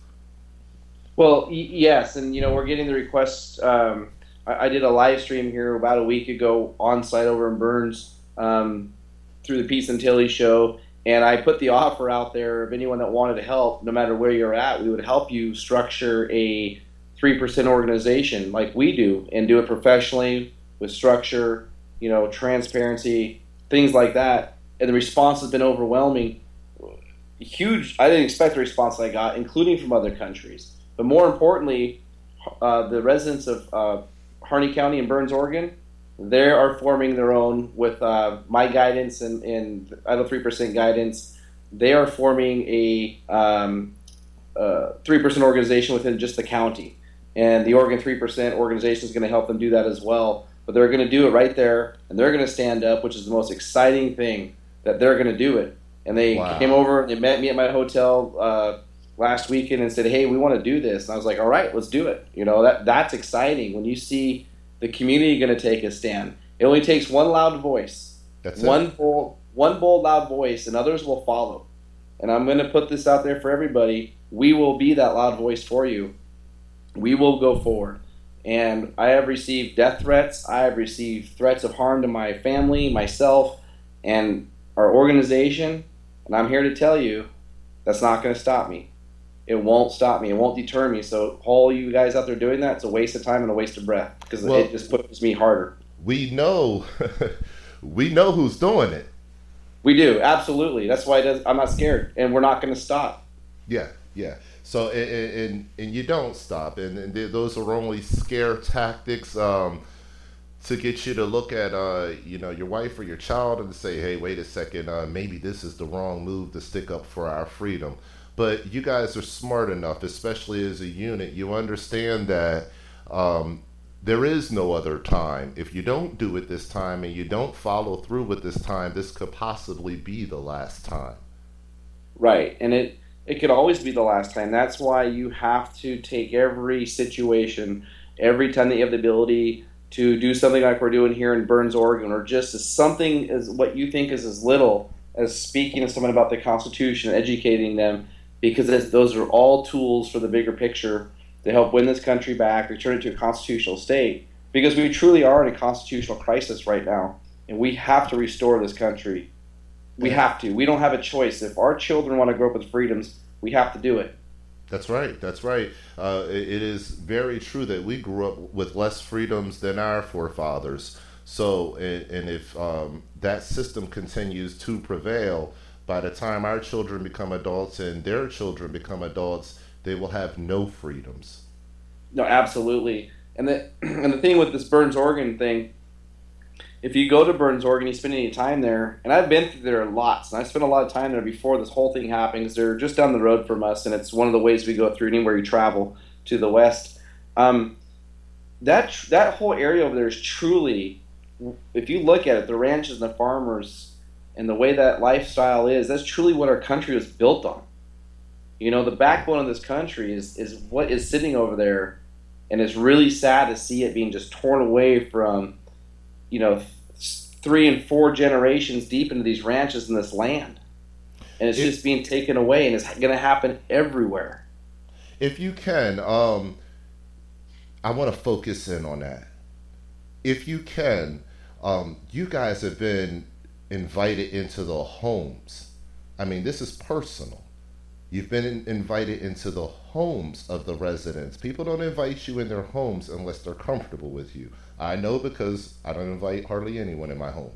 Well, yes, and we're getting the requests. I did a live stream here about a week ago on site over in Burns, through the Peace and Tilly show, and I put the offer out there of anyone that wanted to help, no matter where you're at, we would help you structure a 3% organization like we do, and do it professionally with structure, transparency, things like that. And the response has been overwhelming, huge. I didn't expect the response I got, including from other countries. But more importantly, the residents of Harney County and Burns, Oregon, they are forming their own with my guidance and Idaho 3% guidance. They are forming a 3% organization within just the county. And the Oregon 3% organization is going to help them do that as well. But they're going to do it right there, and they're going to stand up, which is the most exciting thing, that they're going to do it. And they came over, they met me at my hotel last weekend and said, "Hey, we want to do this." And I was like, "All right, let's do it." That's exciting when you see the community going to take a stand. It only takes one loud voice. That's one bold, loud voice, and others will follow. And I'm going to put this out there for everybody. We will be that loud voice for you. We will go forward. And I have received death threats. I have received threats of harm to my family, myself, and our organization. And I'm here to tell you that's not going to stop me. It won't stop me. It won't deter me. So all you guys out there doing that, it's a waste of time and a waste of breath, because it just pushes me harder. We know, we know who's doing it. We do, absolutely. That's why I'm not scared, and we're not going to stop. Yeah, yeah. So and you don't stop, and those are only scare tactics to get you to look at your wife or your child and say, "Hey, wait a second, maybe this is the wrong move to stick up for our freedom." But you guys are smart enough, especially as a unit. You understand that there is no other time. If you don't do it this time and you don't follow through with this time, this could possibly be the last time. Right, and it could always be the last time. That's why you have to take every situation, every time that you have the ability to do something like we're doing here in Burns, Oregon, or just as something as what you think is as little as speaking to someone about the Constitution, educating them, because those are all tools for the bigger picture to help win this country back, return it to a constitutional state, because we truly are in a constitutional crisis right now, and we have to restore this country. We have to. We don't have a choice. If our children want to grow up with freedoms, we have to do it. That's right. That's right. It is very true that we grew up with less freedoms than our forefathers. So, and if that system continues to prevail, by the time our children become adults and their children become adults, they will have no freedoms. No, absolutely. And the thing with this Burns, Oregon thing, if you go to Burns, Oregon, you spend any time there, and I've been through there lots, and I spent a lot of time there before this whole thing happened, because they're just down the road from us, and it's one of the ways we go through anywhere you travel to the west. That whole area over there is truly, if you look at it, the ranches and the farmers and the way that lifestyle is, that's truly what our country was built on. The backbone of this country is what is sitting over there, and it's really sad to see it being just torn away from, 3 and 4 generations deep into these ranches and this land. And it's just being taken away, and it's going to happen everywhere. If you can, I want to focus in on that. If you can, you guys have been invited into the homes. I mean, this is personal. You've been invited into the homes of the residents. People don't invite you in their homes unless they're comfortable with you. I know, because I don't invite hardly anyone in my home.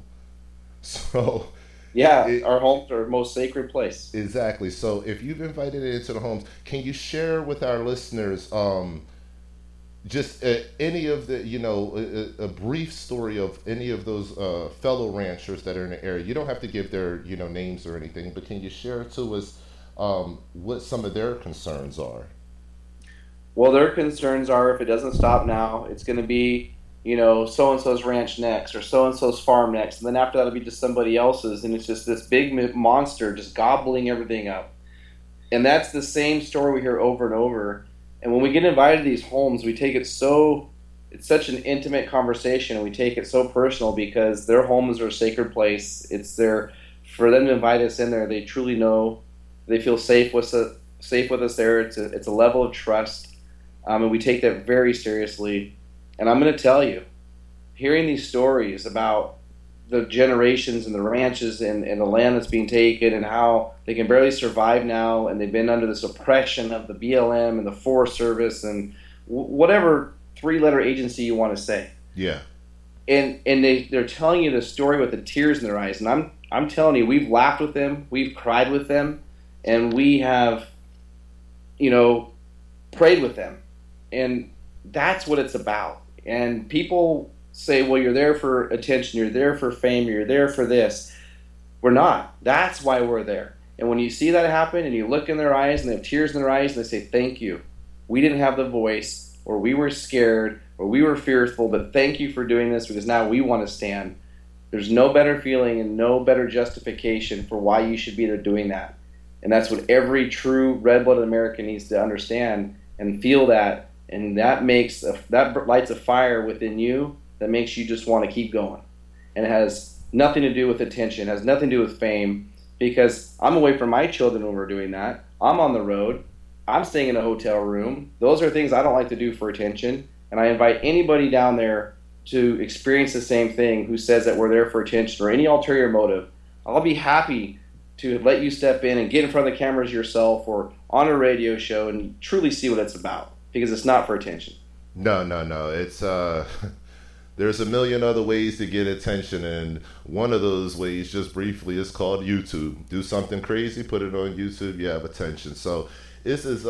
So, yeah, our homes are our most sacred place. Exactly. So, if you've invited it into the homes, can you share with our listeners just any of the, a brief story of any of those fellow ranchers that are in the area? You don't have to give their, names or anything, but can you share to us what some of their concerns are? Well, their concerns are, if it doesn't stop now, it's going to be, so-and-so's ranch next, or so-and-so's farm next, and then after that it'll be just somebody else's, and it's just this big monster just gobbling everything up. And that's the same story we hear over and over. And when we get invited to these homes, we take it so it's such an intimate conversation, and we take it so personal because their homes are a sacred place. It's their For them to invite us in there. They truly know they feel safe with us there. It's a level of trust, and we take that very seriously. And I'm going to tell you, hearing these stories about the generations and the ranches and the land that's being taken and how they can barely survive now, and they've been under this oppression of the BLM and the Forest Service and whatever three-letter agency you want to say. Yeah. And they're telling you the story with the tears in their eyes. And I'm telling you, we've laughed with them, we've cried with them, and we have, prayed with them. And that's what it's about. And people say, well, you're there for attention, you're there for fame, you're there for this. We're not. That's why we're there. And when you see that happen and you look in their eyes and they have tears in their eyes and they say, thank you. We didn't have the voice, or we were scared, or we were fearful, but thank you for doing this because now we want to stand. There's no better feeling and no better justification for why you should be there doing that. And that's what every true red-blooded American needs to understand and feel that. And that lights a fire within you that makes you just want to keep going. And it has nothing to do with attention, it has nothing to do with fame, because I'm away from my children when we're doing that. I'm on the road. I'm staying in a hotel room. Those are things I don't like to do for attention. And I invite anybody down there to experience the same thing who says that we're there for attention or any ulterior motive. I'll be happy to let you step in and get in front of the cameras yourself or on a radio show and truly see what it's about, because it's not for attention. No. It's there's a million other ways to get attention, and one of those ways, just briefly, is called YouTube. Do something crazy, put it on YouTube, you have attention. So this is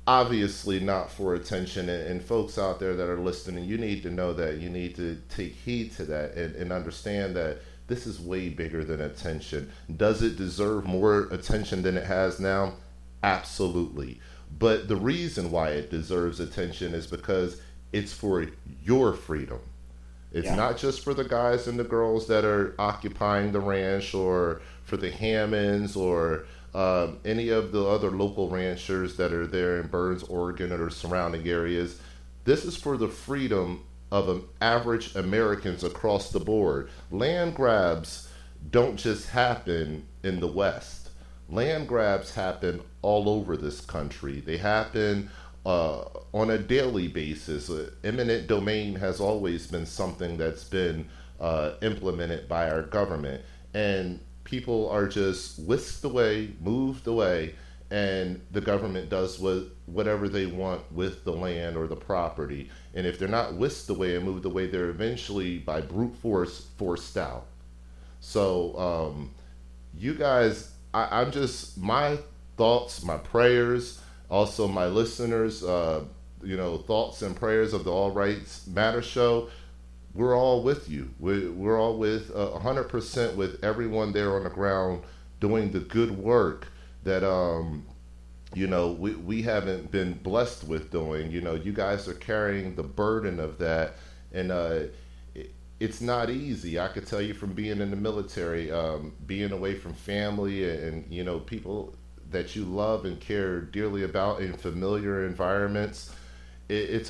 obviously not for attention, and folks out there that are listening, you need to know that. You need to take heed to that and understand that this is way bigger than attention. Does it deserve more attention than it has now? Absolutely. But the reason why it deserves attention is because it's for your freedom. It's not just for the guys and the girls that are occupying the ranch, or for the Hammonds, or any of the other local ranchers that are there in Burns, Oregon, or surrounding areas. This is for the freedom of average Americans across the board. Land grabs don't just happen in the West. Land grabs happen all over this country. They happen on a daily basis. Eminent domain has always been something that's been implemented by our government. And people are just whisked away, moved away, and the government does whatever they want with the land or the property. And if they're not whisked away and moved away, they're eventually, by brute force, forced out. So you guys, I'm just, my thoughts, my prayers, also my listeners, thoughts and prayers of the All Rights Matter show. We're all with you. We're all with 100% with everyone there on the ground doing the good work that we haven't been blessed with doing. You guys are carrying the burden of that, and it's not easy. I could tell you from being in the military, being away from family and people that you love and care dearly about in familiar environments. It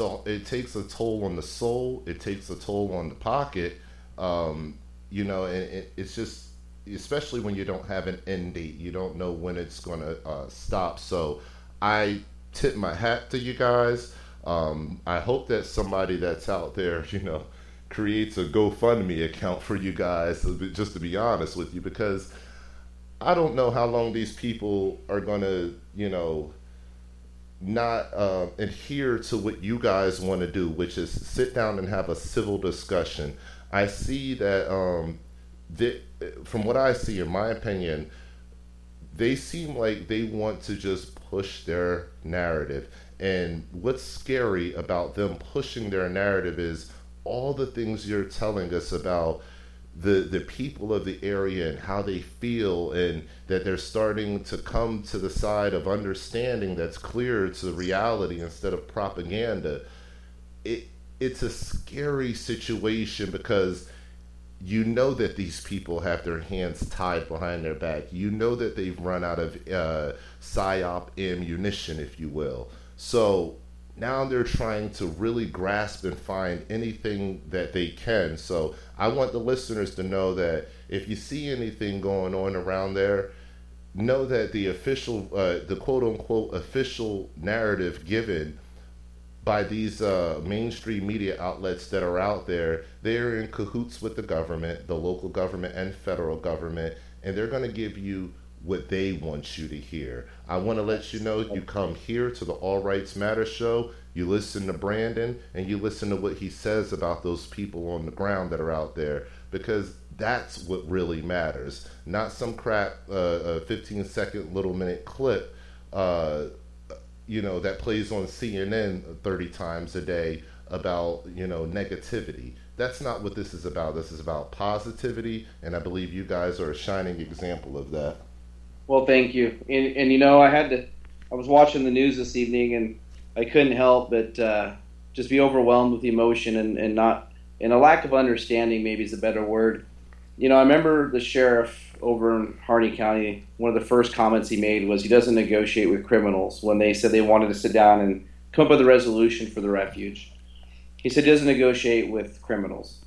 takes a toll on the soul. It takes a toll on the pocket. And it's just, especially when you don't have an end date, you don't know when it's going to stop. So I tip my hat to you guys. I hope that somebody that's out there, creates a GoFundMe account for you guys, just to be honest with you, because I don't know how long these people are going to, not adhere to what you guys want to do, which is sit down and have a civil discussion. I see that, from what I see, in my opinion, they seem like they want to just push their narrative. And what's scary about them pushing their narrative is all the things you're telling us about the people of the area and how they feel, and that they're starting to come to the side of understanding that's clear to reality instead of propaganda. It's a scary situation, because you know that these people have their hands tied behind their back. You know that they've run out of psyop ammunition, if you will. So Now they're trying to really grasp and find anything that they can. So I want the listeners to know that if you see anything going on around there, know that the official, the quote unquote official narrative given by these mainstream media outlets that are out there, they're in cahoots with the government, the local government and federal government, and they're going to give you what they want you to hear. I want to let you know you come here to the All Rights Matter show, you listen to Brandon, and you listen to what he says about those people on the ground that are out there, because that's what really matters. Not some crap 15-second little minute clip that plays on CNN 30 times a day about, negativity. That's not what this is about. This is about positivity, and I believe you guys are a shining example of that. Well, thank you. And I was watching the news this evening, and I couldn't help but just be overwhelmed with emotion and a lack of understanding, maybe is a better word. I remember the sheriff over in Harney County, one of the first comments he made was he doesn't negotiate with criminals when they said they wanted to sit down and come up with a resolution for the refuge. He said he doesn't negotiate with criminals.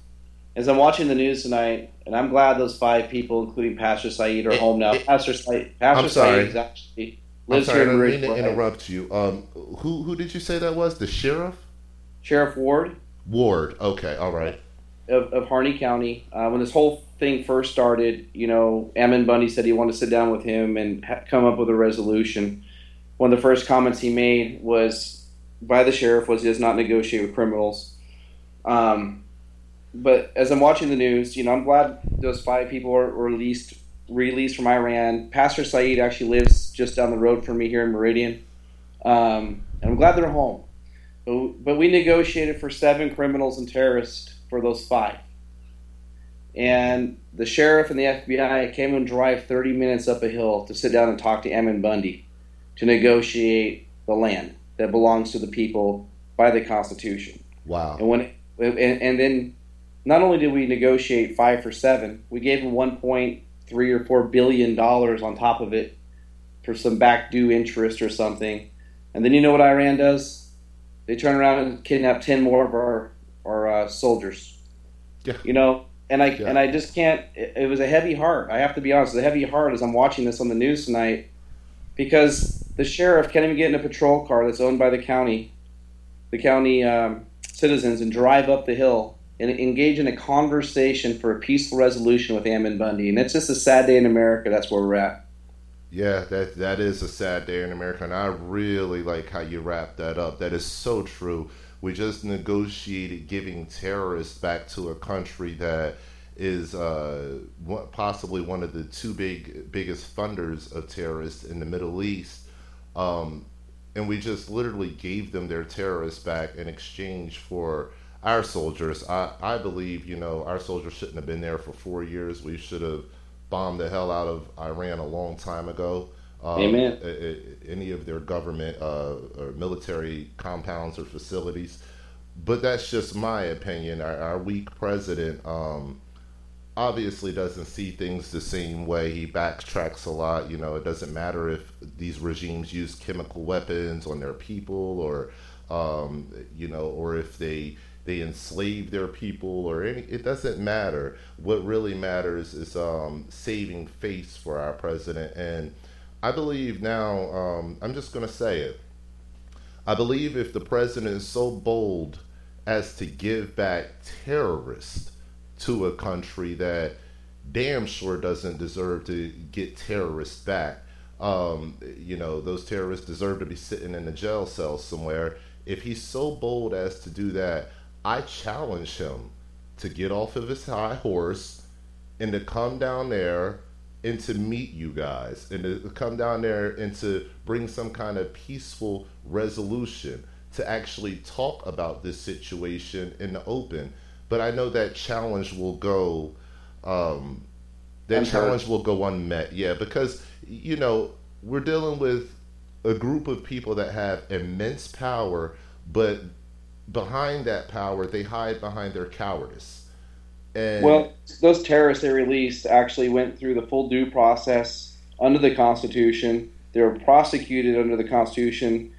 As I'm watching the news tonight, and I'm glad those 5 people, including Pastor Saeed, are home now. Pastor Saeed actually I'm lives sorry, I here in didn't mean to Ridgeway. interrupt you. Who did you say that was? The sheriff? Sheriff Ward Ward. Okay, all right. of Harney County. When this whole thing first started, Ammon Bundy said he wanted to sit down with him and come up with a resolution. One of the first comments he made was by the sheriff was he does not negotiate with criminals. But as I'm watching the news, I'm glad those 5 people are released from Iran. Pastor Saeed actually lives just down the road from me here in Meridian. And I'm glad they're home. But we negotiated for 7 criminals and terrorists for those 5. And the sheriff and the FBI came and drive 30 minutes up a hill to sit down and talk to Ammon Bundy to negotiate the land that belongs to the people by the Constitution. Wow. And then not only did we negotiate 5 for 7, we gave them 1.3 or 4 billion dollars on top of it for some back due interest or something. And then you know what Iran does? They turn around and kidnap 10 more of our soldiers. Yeah. And I just can't. It was a heavy heart. I have to be honest. It was a heavy heart as I'm watching this on the news tonight, because the sheriff can't even get in a patrol car that's owned by the county citizens, and drive up the hill and engage in a conversation for a peaceful resolution with Ammon Bundy. And it's just a sad day in America. That's where we're at. Yeah, that is a sad day in America, and I really like how you wrap that up. That is so true. We just negotiated giving terrorists back to a country that is possibly one of the 2 biggest funders of terrorists in the Middle East, and we just literally gave them their terrorists back in exchange for our soldiers. I believe our soldiers shouldn't have been there for 4 years. We should have bombed the hell out of Iran a long time ago. Amen. Any of their government or military compounds or facilities. But that's just my opinion. Our weak president obviously doesn't see things the same way. He backtracks a lot. It doesn't matter if these regimes use chemical weapons on their people, or or if they enslave their people, or it doesn't matter. What really matters is saving face for our president. And I believe now, I'm just going to say it, I believe if the president is so bold as to give back terrorists to a country that damn sure doesn't deserve to get terrorists back, those terrorists deserve to be sitting in a jail cell somewhere. If he's so bold as to do that, I challenge him to get off of his high horse and to come down there and to meet you guys, and to come down there and to bring some kind of peaceful resolution, to actually talk about this situation in the open. But I know that challenge will go unmet. Yeah, because we're dealing with a group of people that have immense power, but behind that power they hide behind their cowardice. Well, those terrorists they released actually went through the full due process under the Constitution. They were prosecuted under the Constitution.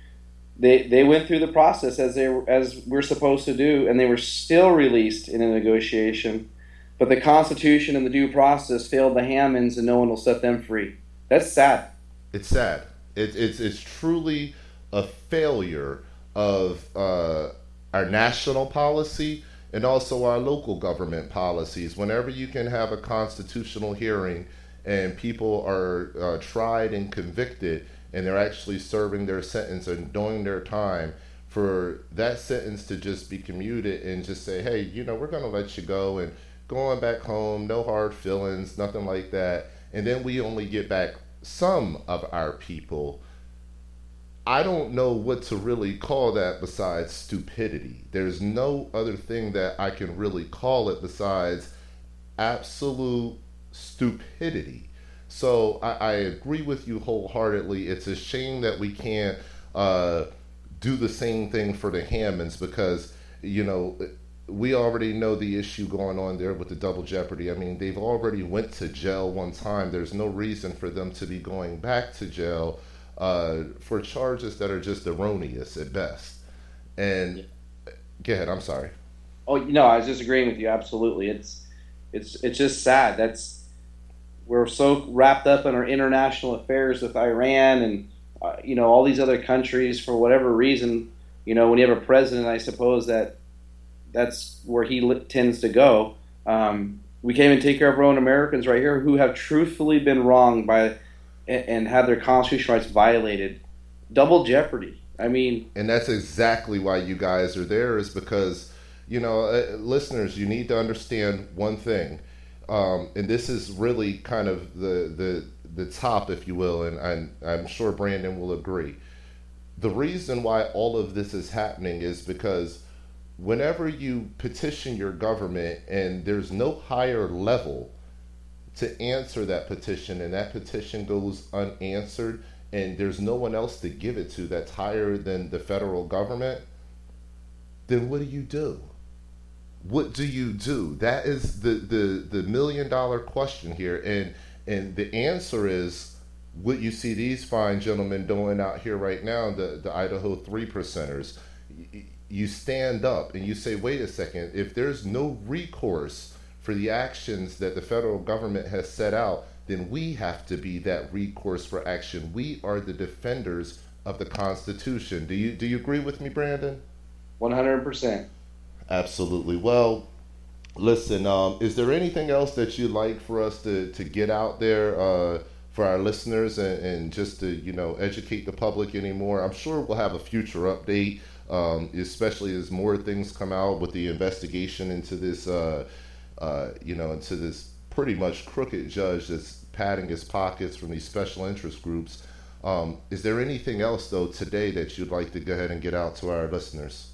They went through the process as we're supposed to do, and they were still released in a negotiation. But the Constitution and the due process failed the Hammonds, and no one will set them free. That's sad. It's sad. It's truly a failure of our national policy and also our local government policies. Whenever you can have a constitutional hearing and people are tried and convicted and they're actually serving their sentence and doing their time, for that sentence to just be commuted and just say, hey, we're going to let you go and going back home, no hard feelings, nothing like that. And then we only get back some of our people. I don't know what to really call that besides stupidity. There's no other thing that I can really call it besides absolute stupidity. So I agree with you wholeheartedly. It's a shame that we can't do the same thing for the Hammonds because, we already know the issue going on there with the double jeopardy. I mean, they've already went to jail one time. There's no reason for them to be going back to jail for charges that are just erroneous at best. And go ahead. I'm sorry. Oh, I was just agreeing with you. Absolutely, it's just sad. We're so wrapped up in our international affairs with Iran and all these other countries for whatever reason. When you have a president, I suppose that's where he tends to go. We can't even take care of our own Americans right here who have truthfully been wronged by and had their constitutional rights violated. Double jeopardy. I mean, and that's exactly why you guys are there, is because listeners, you need to understand one thing, and this is really kind of the top, if you will, and I'm sure Brandon will agree. The reason why all of this is happening is because whenever you petition your government and there's no higher level to answer that petition and that petition goes unanswered and there's no one else to give it to that's higher than the federal government, then what do you do? What do you do? That is the $1 million question here. And the answer is what you see these fine gentlemen doing out here right now, the Idaho 3%ers. You stand up and you say, wait a second, if there's no recourse for the actions that the federal government has set out, then we have to be that recourse for action. We are the defenders of the Constitution. Do you agree with me, Brandon? 100%. Absolutely. Well, listen, is there anything else that you'd like for us to get out there for our listeners and just to, educate the public anymore? I'm sure we'll have a future update. Especially as more things come out with the investigation into this, into this pretty much crooked judge that's padding his pockets from these special interest groups. Is there anything else, though, today that you'd like to go ahead and get out to our listeners?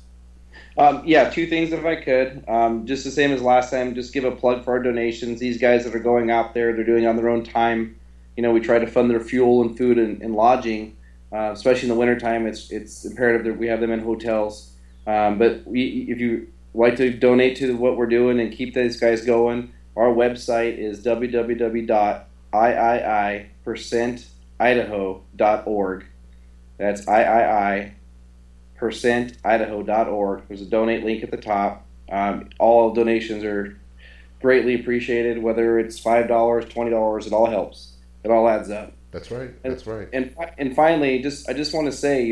Yeah, two things if I could. Just the same as last time, just give a plug for our donations. These guys that are going out there, they're doing it on their own time. We try to fund their fuel and food and lodging. Especially in the wintertime, it's imperative that we have them in hotels. But if you like to donate to what we're doing and keep these guys going, our website is www.iii%idaho.org. That's iii%idaho.org. There's a donate link at the top. All donations are greatly appreciated, whether it's $5, $20, it all helps. It all adds up. That's right. That's right. And finally, I just want to say,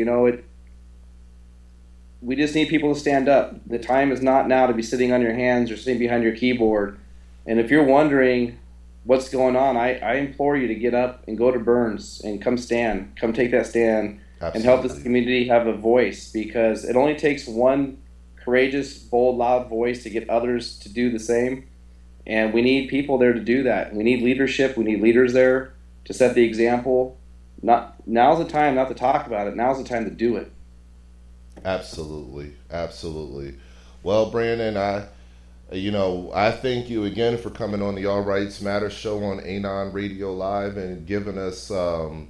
we just need people to stand up. The time is not now to be sitting on your hands or sitting behind your keyboard. And if you're wondering what's going on, I implore you to get up and go to Burns and come take that stand. Absolutely. And help this community have a voice, because it only takes one courageous, bold, loud voice to get others to do the same. And we need people there to do that. We need leadership. We need leaders there to set the example. Now's the time not to talk about it. Now's the time to do it. Absolutely. Absolutely. Well, Brandon, I thank you again for coming on the All Rights Matter show on Anon Radio Live and giving us, a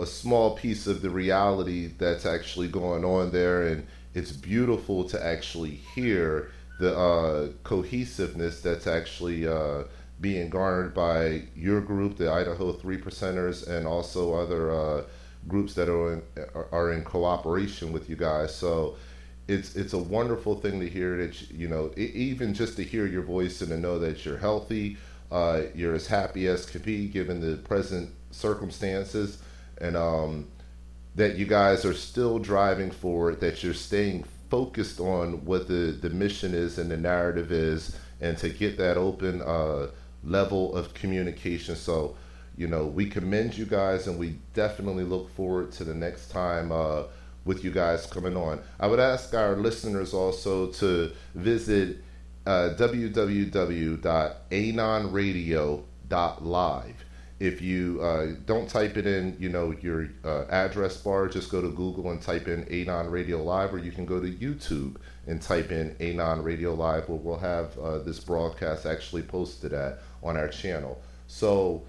small piece of the reality that's actually going on there. And it's beautiful to actually hear the cohesiveness that's actually being garnered by your group, the Idaho 3%ers, and also other groups that are in cooperation with you guys. So it's a wonderful thing to hear that even just to hear your voice and to know that you're healthy, you're as happy as can be given the present circumstances, and that you guys are still driving forward, that you're staying focused on what the mission is and the narrative is, and to get that open level of communication. So, we commend you guys, and we definitely look forward to the next time with you guys coming on. I would ask our listeners also to visit www.anonradio.live. If you don't type it in, your address bar, just go to Google and type in Anon Radio Live, or you can go to YouTube and type in Anon Radio Live, where we'll have this broadcast actually posted on our channel. So,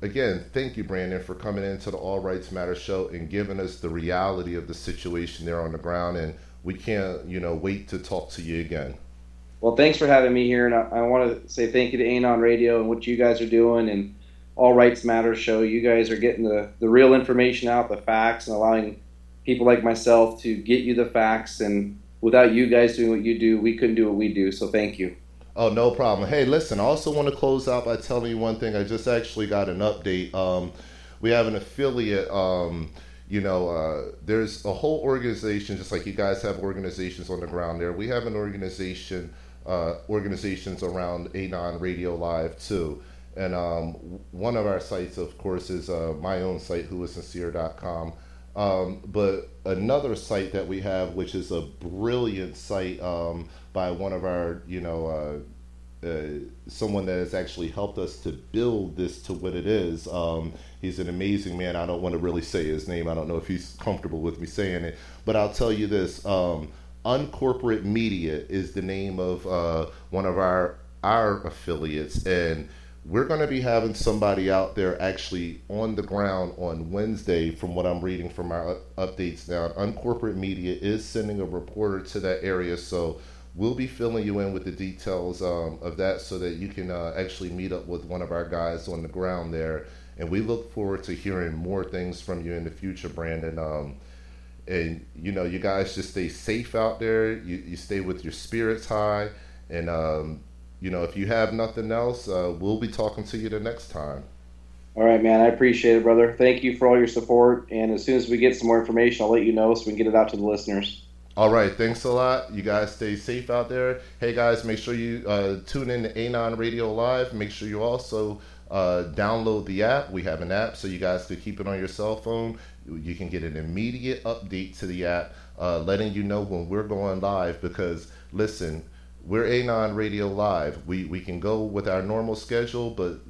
again, thank you, Brandon, for coming into the All Rights Matter show and giving us the reality of the situation there on the ground. And we can't, wait to talk to you again. Well, thanks for having me here. And I want to say thank you to Anon Radio and what you guys are doing, and All Rights Matter show. You guys are getting the real information out, the facts, and allowing people like myself to get you the facts. And without you guys doing what you do, we couldn't do what we do. So thank you. Oh, no problem. Hey, listen, I also want to close out by telling you one thing. I just actually got an update. We have an affiliate. There's a whole organization, just like you guys have organizations on the ground there. We have an organizations around Anon Radio Live too. And one of our sites, of course, is my own site, whoissincere.com. But another site that we have, which is a brilliant site by one of our, someone that has actually helped us to build this to what it is. He's an amazing man. I don't want to really say his name. I don't know if he's comfortable with me saying it. But I'll tell you this. Uncorporate Media is the name of one of our affiliates. And we're going to be having somebody out there actually on the ground on Wednesday, from what I'm reading from our updates now. Uncorporate Media is sending a reporter to that area, so we'll be filling you in with the details of that, so that you can actually meet up with one of our guys on the ground there. And we look forward to hearing more things from you in the future, Brandon. And you guys just stay safe out there. You stay with your spirits high, and if you have nothing else, we'll be talking to you the next time. All right, man. I appreciate it, brother. Thank you for all your support. And as soon as we get some more information, I'll let you know so we can get it out to the listeners. All right. Thanks a lot. You guys stay safe out there. Hey, guys, make sure you tune in to Anon Radio Live. Make sure you also download the app. We have an app, so you guys can keep it on your cell phone. You can get an immediate update to the app, letting you know when we're going live, because, listen, we're Anon Radio Live. We can go with our normal schedule, but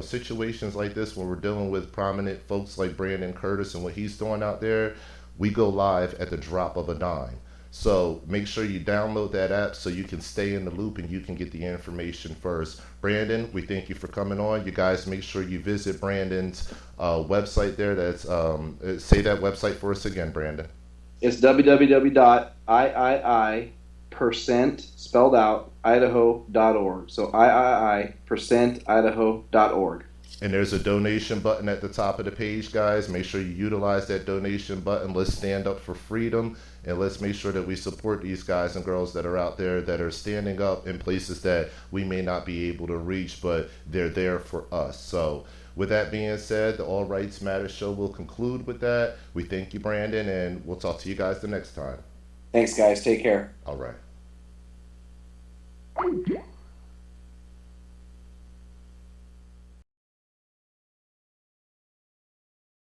situations like this, when we're dealing with prominent folks like Brandon Curtis and what he's doing out there, we go live at the drop of a dime. So make sure you download that app so you can stay in the loop and you can get the information first. Brandon, we thank you for coming on. You guys make sure you visit Brandon's website there. That's say that website for us again, Brandon. It's www.iii% spelled out Idaho.org. So iii%Idaho.org. And there's a donation button at the top of the page, guys. Make sure you utilize that donation button. Let's stand up for freedom, and let's make sure that we support these guys and girls that are out there that are standing up in places that we may not be able to reach, but they're there for us. So with that being said, the All Rights Matter show will conclude with that. We thank you, Brandon, and we'll talk to you guys the next time. Thanks, guys. Take care. All right.